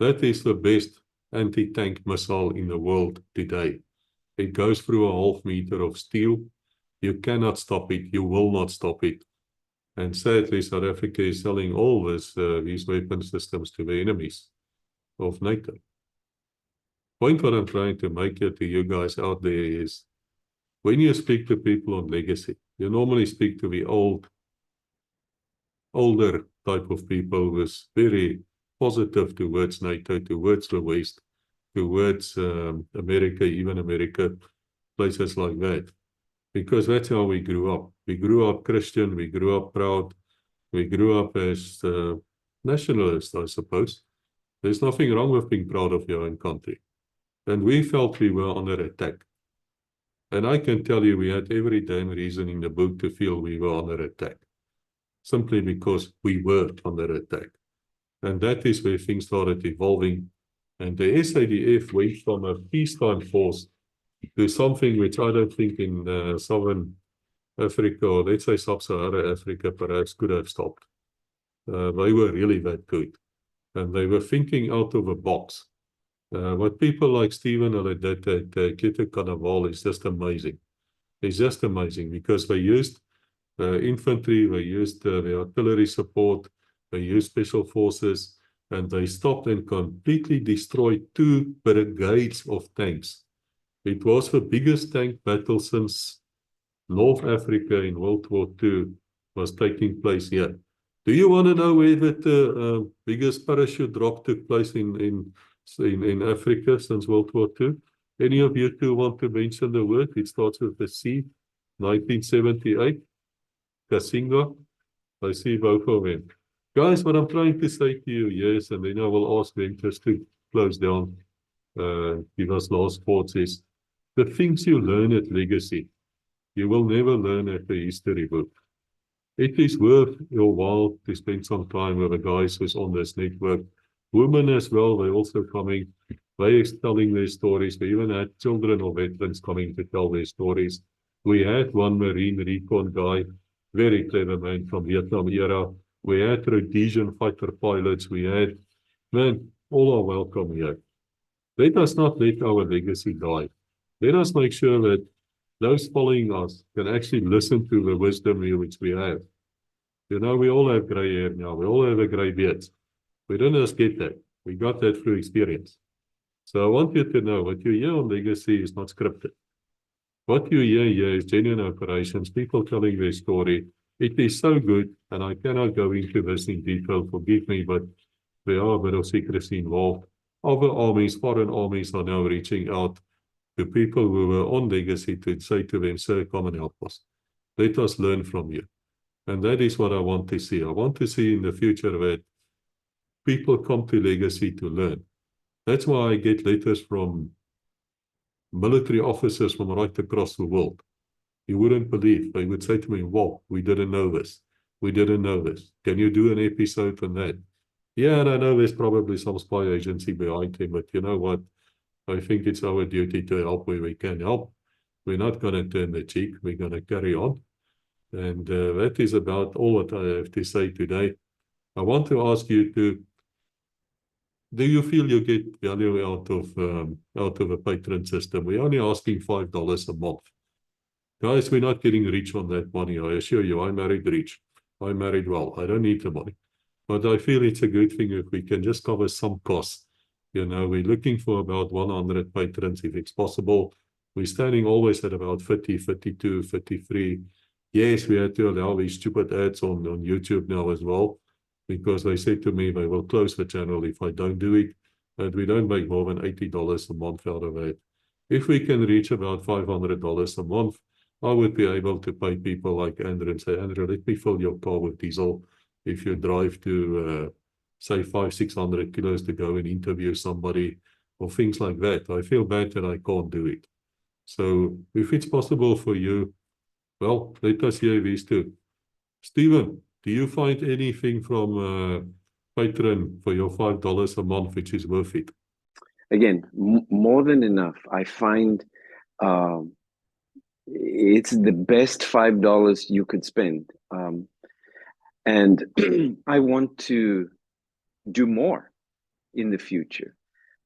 That is the best anti-tank missile in the world today. It goes through a half meter of steel. You cannot stop it. You will not stop it. And sadly, South Africa is selling all these weapon systems to the enemies of NATO. Point what I'm trying to make here to you guys out there is, when you speak to people on legacy, you normally speak to the older type of people who's very positive towards NATO, towards the West, towards America, even America, places like that. Because that's how we grew up. We grew up Christian, we grew up proud, we grew up as nationalists, I suppose. There's nothing wrong with being proud of your own country. And we felt we were under attack. And I can tell you we had every damn reason in the book to feel we were under attack. Simply because we were under attack. And that is where things started evolving. And the SADF went from a peacetime force to something which I don't think in Southern Africa, or let's say Sub-Saharan Africa, perhaps could have stopped. They were really that good. And they were thinking out of a box. What people like Stephen did at Kete Carnival is just amazing. It's just amazing because they used infantry, they used the artillery support, they used special forces, and they stopped and completely destroyed 2 brigades of tanks. It was the biggest tank battle since North Africa in World War II was taking place here. Do you want to know where the biggest parachute drop took place in Africa since World War II? Any of you two want to mention the word? It starts with the C, 1978, Kasinga. I see both of them. Guys, what I'm trying to say to you, yes, and then I will ask them just to close down, give us last thoughts, is the things you learn at Legacy, you will never learn at the history book. It is worth your while to spend some time with the guys who's on this network. Women as well, they're also coming. They're telling their stories. We even had children or veterans coming to tell their stories. We had one Marine recon guy, very clever man from Vietnam era. We had Rhodesian fighter pilots. We had, man, all are welcome here. Let us not let our legacy die. Let us make sure that those following us can actually listen to the wisdom which we have. You know, we all have grey hair now. We all have a grey beard. We don't just get that. We got that through experience. So I want you to know what you hear on Legacy is not scripted. What you hear here is genuine operations, people telling their story. It is so good, and I cannot go into this in detail, forgive me, but there are a bit of secrecy involved. Other armies, foreign armies, are now reaching out to people who were on Legacy to say to them, sir, come and help us. Let us learn from you. And that is what I want to see. I want to see in the future that people come to Legacy to learn. That's why I get letters from military officers from right across the world. You wouldn't believe. They would say to me, wow, we didn't know this. We didn't know this. Can you do an episode on that? Yeah, and I know there's probably some spy agency behind him, but you know what? I think it's our duty to help where we can help. We're not going to turn the cheek. We're going to carry on. And that is about all that I have to say today. I want to ask you to, do you feel you get value out of a patron system? We're only asking $5 a month. Guys, we're not getting rich on that money. I assure you, I married rich. I married well. I don't need the money. But I feel it's a good thing if we can just cover some costs. You know, we're looking for about 100 patrons if it's possible. We're standing always at about 50, 52, 53. Yes, we had to allow these stupid ads on YouTube now as well, because they said to me they will close the channel if I don't do it. And we don't make more than $80 a month out of it. If we can reach about $500 a month, I would be able to pay people like Andrew and say, Andrew, let me fill your car with diesel. If you drive to, say, 500-600 kilos to go and interview somebody or things like that, I feel bad that I can't do it. So if it's possible for you, well, let us hear these two. Stephen, do you find anything from Patron for your $5 a month, which is worth it. Again, more than enough. I find it's the best $5 you could spend. And I want to do more in the future.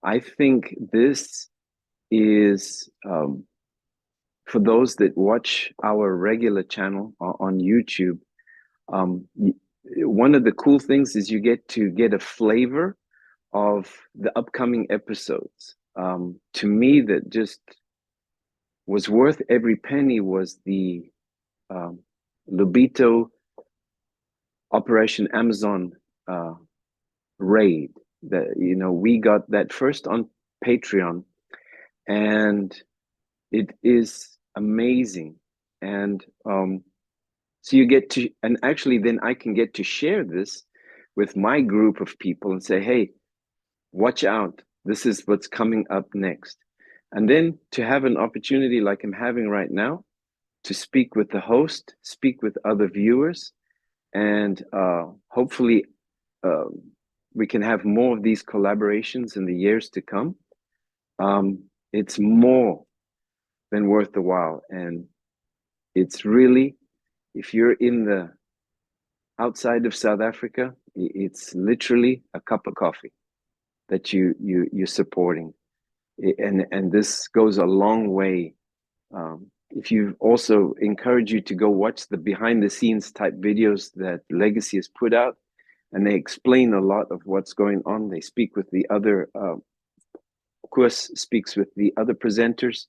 I think this is, for those that watch our regular channel on YouTube, one of the cool things is you get to get a flavor of the upcoming episodes. To me, that just was worth every penny was the Lobito Operation Amazon raid. That, you know, we got that first on Patreon, and it is amazing. And so you get to, and actually then I can get to share this with my group of people and say, hey, watch out, this is what's coming up next. And then to have an opportunity like I'm having right now to speak with the host, speak with other viewers, and hopefully we can have more of these collaborations in the years to come. It's more than worth the while. And it's really, if you're in the outside of South Africa, it's literally a cup of coffee that you're supporting. And this goes a long way. If you also encourage you to go watch the behind the scenes type videos that Legacy has put out, and they explain a lot of what's going on. They speak with the other, Koos speaks with the other presenters,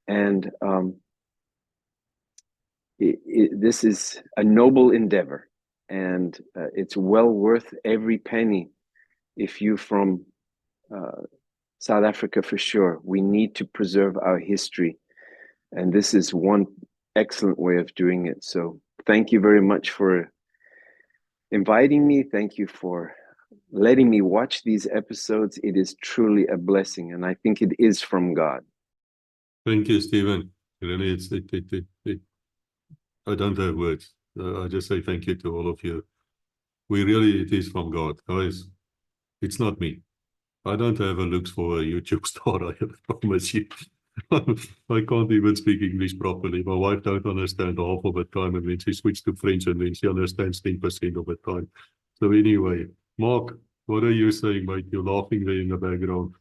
and this is a noble endeavor, and it's well worth every penny. If you're from South Africa, for sure, we need to preserve our history, and this is one excellent way of doing it. So thank you very much for inviting me. Thank you for letting me watch these episodes. It is truly a blessing, and I think it is from God. Thank you, Stephen. Really, I don't have words. I just say thank you to all of you. It is from God. Guys, it's not me. I don't have a looks for a YouTube star, I promise you. I can't even speak English properly. My wife don't understand half of the time, and then she switched to French, and then she understands 10% of the time. So anyway, Mark, what are you saying, mate? You're laughing there in the background.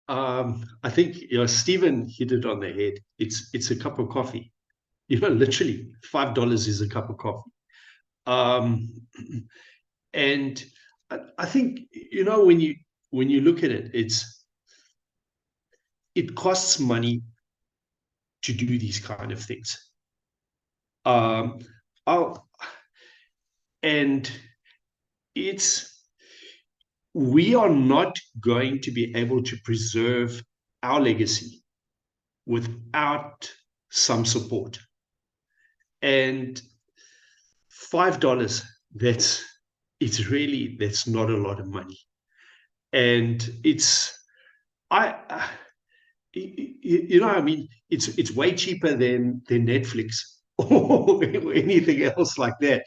I think, you know, Stephen hit it on the head. It's a cup of coffee. You know, literally $5 is a cup of coffee. And I think, you know, when you look at it, it costs money to do these kind of things. We are not going to be able to preserve our legacy without some support. And $5, that's not a lot of money. And it's way cheaper than Netflix or anything else like that.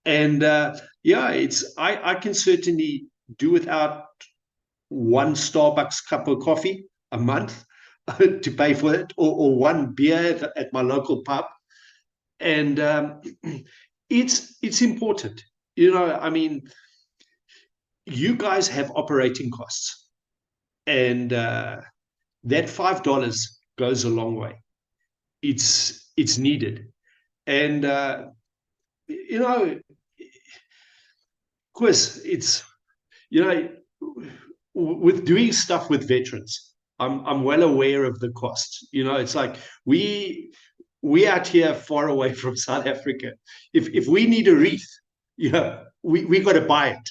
And I can certainly do without one Starbucks cup of coffee a month to pay for it, or one beer at my local pub. And it's important. You know, I mean, you guys have operating costs, and that $5 goes a long way. It's needed. And you know, Koos, it's, you know, with doing stuff with veterans, I'm well aware of the costs. You know, it's like we out here far away from South Africa. If we need a wreath, you know, we got to buy it,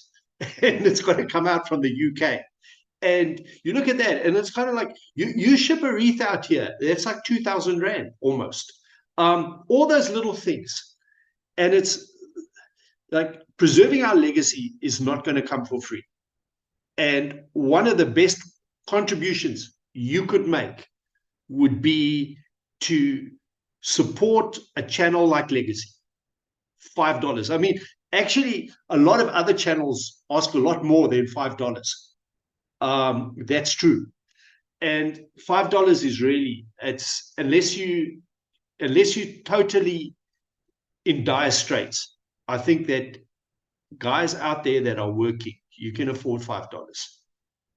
and it's got to come out from the UK. And you look at that, and it's kind of like you ship a wreath out here, it's like 2,000 Rand almost. All those little things, and it's like preserving our legacy is not going to come for free. And one of the best contributions you could make would be to support a channel like Legacy. $5. I mean, Actually, a lot of other channels ask a lot more than $5. That's true. And $5 is really, it's unless you totally in dire straits. I think that guys out there that are working, you can afford $5.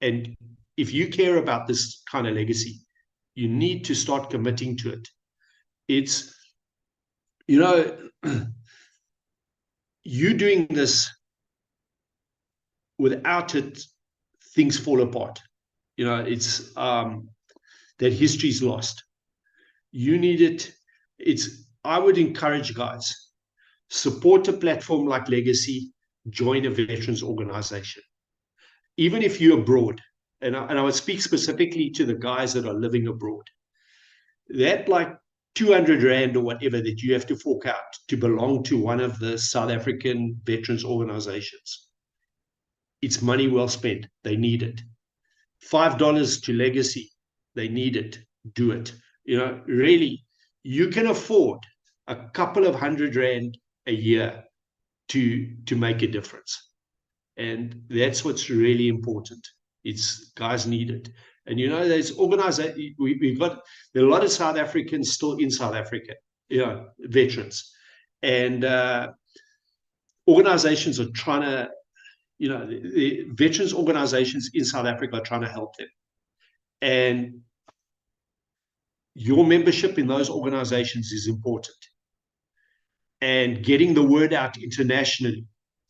And if you care about this kind of legacy, you need to start committing to it. It's, you know, you doing this, without it, things fall apart. You know, it's that history's lost. You need it. I would encourage guys, support a platform like Legacy, join a veterans organization. Even if you're abroad, and I would speak specifically to the guys that are living abroad, that like 200 Rand or whatever that you have to fork out to belong to one of the South African veterans organizations, it's money well spent. They need it. $5 to Legacy, they need it. Do it. You know, really, you can afford a couple of $100 a year to make a difference. And that's what's really important. It's guys need it. And you know, there's organization. We've got there are a lot of South Africans still in South Africa, you know, veterans, and organizations are trying to, you know, the veterans organizations in South Africa are trying to help them. And your membership in those organizations is important. And getting the word out internationally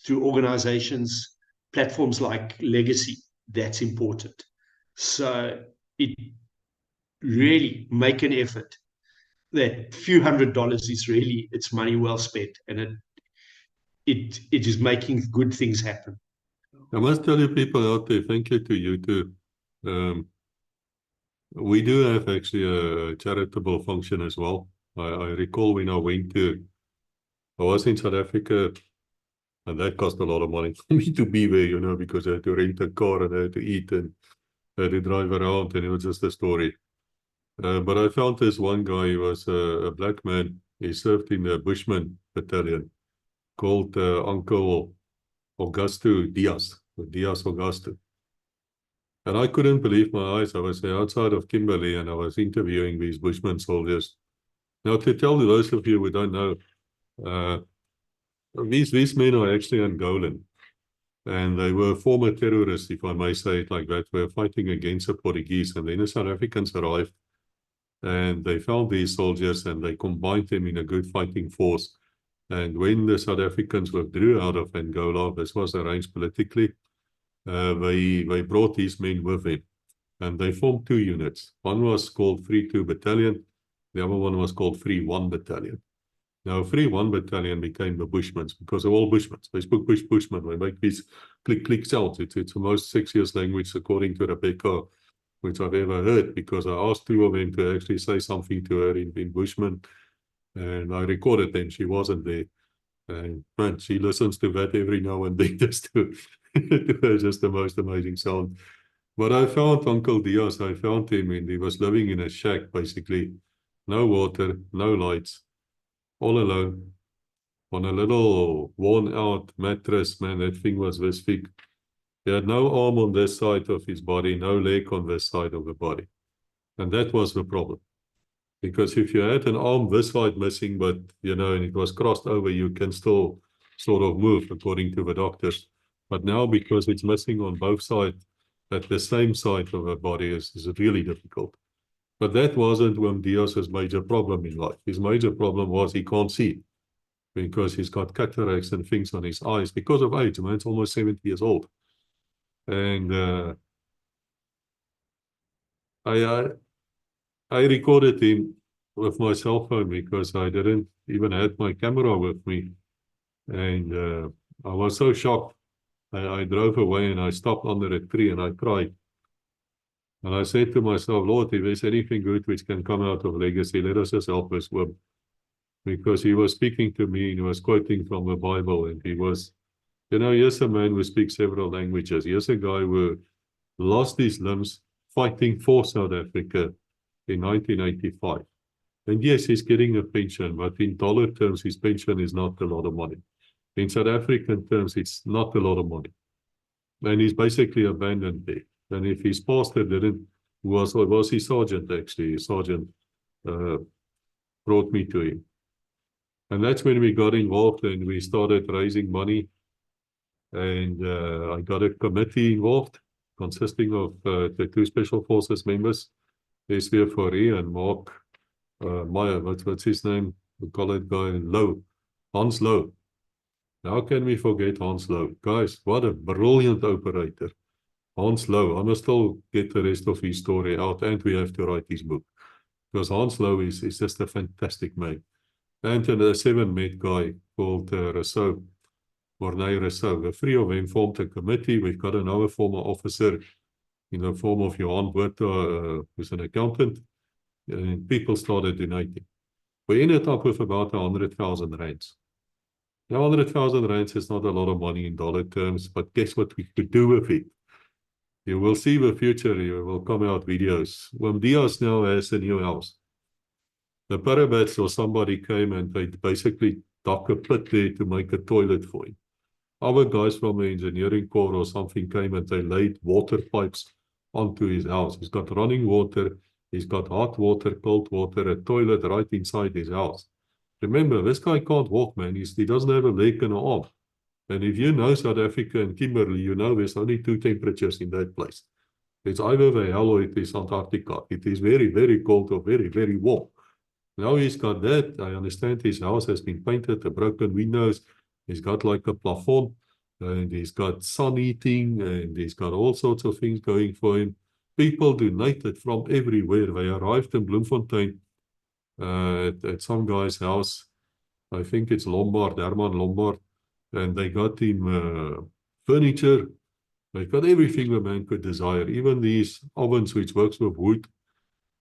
through organizations, platforms like Legacy, that's important. So it really make an effort. That few $100 is really, it's money well spent, and it is making good things happen. I must tell you, people out there, thank you to you too. We do have actually a charitable function as well. I recall when I was in South Africa, and that cost a lot of money for me to be there, you know, because I had to rent a car and I had to eat and I had to drive around, and it was just a story. But I found this one guy. He was a black man. He served in the Bushman battalion called Uncle Augusto Diaz Augusto. And I couldn't believe my eyes. I was outside of Kimberley and I was interviewing these Bushman soldiers. Now, to tell those of you who don't know, these men are actually Angolan. And they were former terrorists, if I may say it like that, were fighting against the Portuguese. And then the South Africans arrived and they found these soldiers and they combined them in a good fighting force. And when the South Africans withdrew out of Angola, this was arranged politically, they brought these men with them. And they formed two units. One was called 3-2 Battalion. The other one was called 3-1 Battalion. Now, 3-1 Battalion became the Bushmans because they're all Bushmans. They spoke Bushman. They make these click sounds. It's the most sexiest language, according to Rebecca, which I've ever heard, because I asked two of them to actually say something to her in Bushman. And I recorded them. She wasn't there. And man, she listens to that every now and then just to just the most amazing sound. But I found Uncle Diaz. I found him, and he was living in a shack, basically. No water, no lights, all alone, on a little worn-out mattress. Man, that thing was this thick. He had no arm on this side of his body, no leg on this side of the body. And that was the problem. Because if you had an arm this side missing, but, you know, and it was crossed over, you can still sort of move, according to the doctors. But now, because it's missing on both sides, at the same side of the body is really difficult. But that wasn't when Diaz's major problem in life. His major problem was he can't see because he's got cataracts and things on his eyes because of age. Man's almost 70 years old. And I recorded him with my cell phone because I didn't even have my camera with me. And I was so shocked. I drove away and I stopped under a tree and I cried. And I said to myself, Lord, if there's anything good which can come out of Legacy, let us just help this one. Because he was speaking to me and he was quoting from the Bible, and he was, you know, here's a man who speaks several languages. Here's a guy who lost his limbs fighting for South Africa in 1985. And yes, he's getting a pension, but in dollar terms, his pension is not a lot of money. In South African terms, it's not a lot of money. And he's basically abandoned there. And if his pastor didn't, was his sergeant actually, his sergeant brought me to him. And that's when we got involved and we started raising money. And I got a committee involved consisting of the 2 Special Forces members, S.W. Forrie and Mark Meyer, what's his name? We call it guy Low, Hans Low. How can we forget Hans Low? Guys, what a brilliant operator. Hans Low, I must still get the rest of his story out, and we have to write his book. Because Hans Low is just a fantastic man. And a 7-med guy called Rousseau, Mornay Rousseau. The 3 of them formed a committee. We've got another former officer in the form of Johan Botha, who's an accountant. And people started donating. We ended up with about 100,000 rands. Now, 100,000 rands is not a lot of money in dollar terms, but guess what we could do with it? You will see the future, you will come out videos. When Diaz now has a new house, the Parabats or somebody came and they basically dug a pit there to make a toilet for him. Our guys from the engineering corps or something came and they laid water pipes onto his house. He's got running water, he's got hot water, cold water, a toilet right inside his house. Remember, this guy can't walk, man. He doesn't have a leg and an arm. And if you know South Africa and Kimberley, you know there's only 2 temperatures in that place. It's either the hell or it is Antarctica. It is very, very cold or very, very warm. Now he's got that. I understand his house has been painted, the broken windows. He's got like a plafond, and he's got sun heating, and he's got all sorts of things going for him. People donated from everywhere. They arrived in Bloemfontein at some guy's house. I think it's Lombard, Herman Lombard. And they got him furniture. They got everything the man could desire. Even these ovens, which works with wood,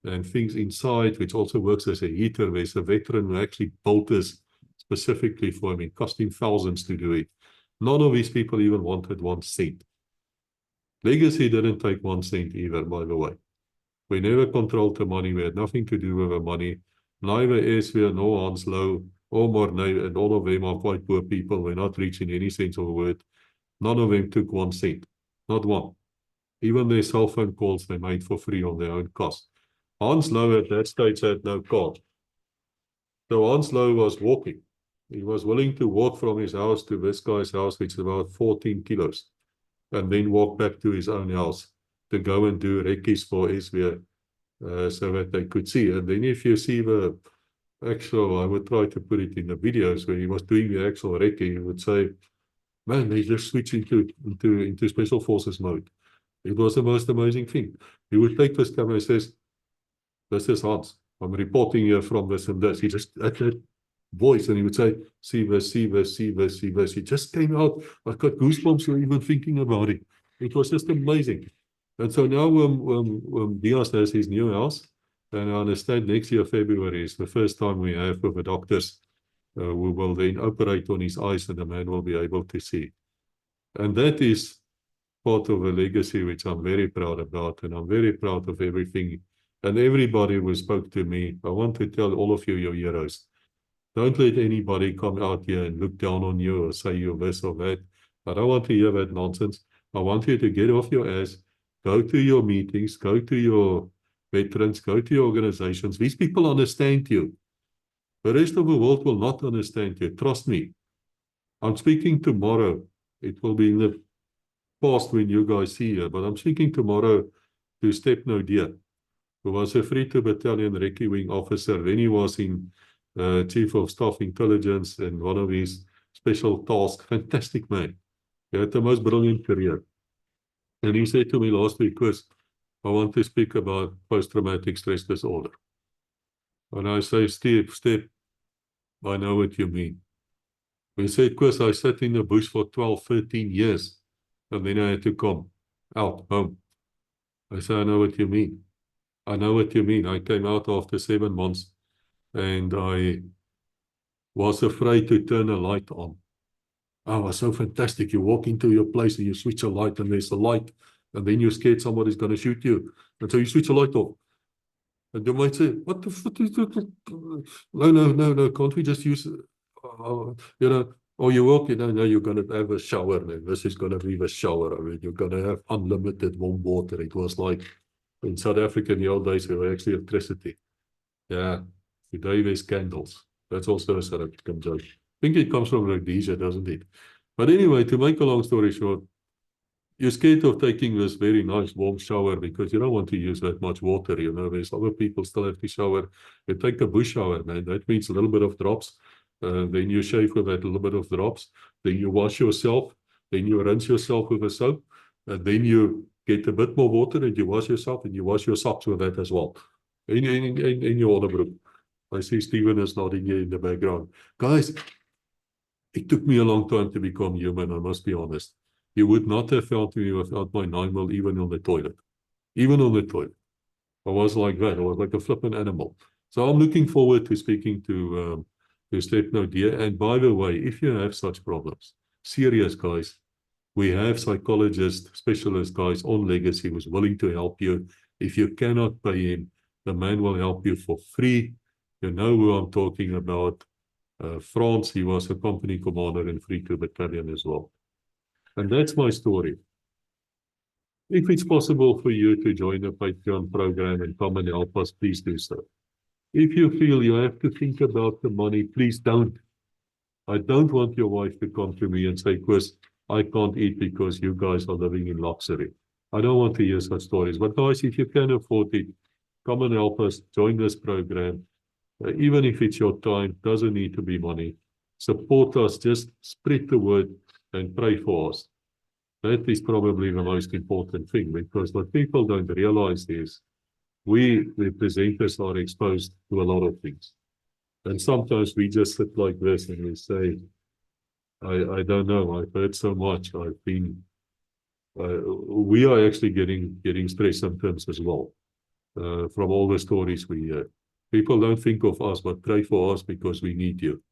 and things inside, which also works as a heater. There's a veteran who actually built this specifically for him. It cost him thousands to do it. None of these people even wanted 1 cent. Legacy didn't take 1 cent either, by the way. We never controlled the money. We had nothing to do with the money. Neither SW nor Hans Low or Mornay, and all of them are quite poor people. We're not rich in any sense of the word. None of them took 1 cent. Not one. Even their cell phone calls they made for free on their own cost. Hans Low at that stage had no car. So Hans Low was walking. He was willing to walk from his house to this guy's house, which is about 14 kilos, and then walk back to his own house to go and do recce's for SW so that they could see. And then if you see the actual, I would try to put it in the videos where he was doing the actual recce, he would say, man, they just switched into Special Forces mode. It was the most amazing thing. He would take this camera and says, this is Hans. I'm reporting here from this and this. He just had that voice and he would say, see this, see this, see this, see this. He just came out. I got goosebumps even thinking about it. It was just amazing. And so now Diaz has his new house, and I understand next year, February, is the first time we have with the doctors who will then operate on his eyes and the man will be able to see. And that is part of a legacy which I'm very proud about, and I'm very proud of everything. And everybody who spoke to me, I want to tell all of you, your heroes, don't let anybody come out here and look down on you or say you're this or that. I don't want to hear that nonsense. I want you to get off your ass, go to your meetings, go to your veterans, go to your organizations. These people understand you. The rest of the world will not understand you. Trust me. I'm speaking tomorrow. It will be in the past when you guys see her, but I'm speaking tomorrow to Stepno Deer, who was a 3-2 Battalion Recce Wing officer. Then he was in Chief of Staff Intelligence and one of his special tasks. Fantastic man. He had the most brilliant career. And he said to me last week, Koos, I want to speak about post-traumatic stress disorder. And I say, Steve, I know what you mean. He said, Koos, I sat in the bush for 12, 13 years, and then I had to come out, home. I said, I know what you mean. I know what you mean. I came out after 7 months, and I was afraid to turn a light on. Oh, it was so fantastic. You walk into your place and you switch a light and there's a light, and then you're scared somebody's going to shoot you. And so you switch a light off. And you might say, what the fuck is that? No, can't we just use, Or you walk in, now you're going to have a shower, and this is going to be the shower. I mean, you're going to have unlimited warm water. It was like in South Africa in the old days, there were actually electricity. Yeah, today there's candles. That's also a South African joke. I think it comes from Rhodesia, doesn't it? But anyway, to make a long story short, you're scared of taking this very nice warm shower because you don't want to use that much water. You know, there's other people still have to shower. You take a bush shower, man. That means a little bit of drops. Then you shave with that little bit of drops. Then you wash yourself. Then you rinse yourself with a soap. And then you get a bit more water and you wash yourself and you wash your socks with that as well. In your onderbroek. I see Stephen is nodding here in the background. Guys, it took me a long time to become human, I must be honest. You would not have found me without my 9mm even on the toilet. Even on the toilet. I was like that. I was like a flippin' animal. So I'm looking forward to speaking to Stefano Deer. And by the way, if you have such problems, serious guys, we have psychologists, specialist guys on Legacy who's willing to help you. If you cannot pay him, the man will help you for free. You know who I'm talking about. France, he was a company commander in 3-2 Battalion as well. And that's my story. If it's possible for you to join the Patron program and come and help us, please do so. If you feel you have to think about the money, please don't. I don't want your wife to come to me and say, Koos, I can't eat because you guys are living in luxury. I don't want to hear such stories. But guys, if you can afford it, come and help us, join this program. Even if it's your time, doesn't need to be money. Support us, just spread the word and pray for us. That is probably the most important thing, because what people don't realize is we, the presenters, are exposed to a lot of things. And sometimes we just sit like this and we say, I don't know, I've heard so much, I've been, we are actually getting stress symptoms as well, from all the stories we hear. People don't think of us, but pray for us because we need you.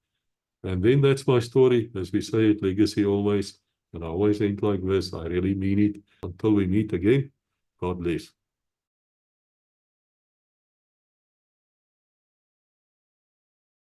And then that's my story. As we say at Legacy always, and I always end like this, I really mean it. Until we meet again, God bless.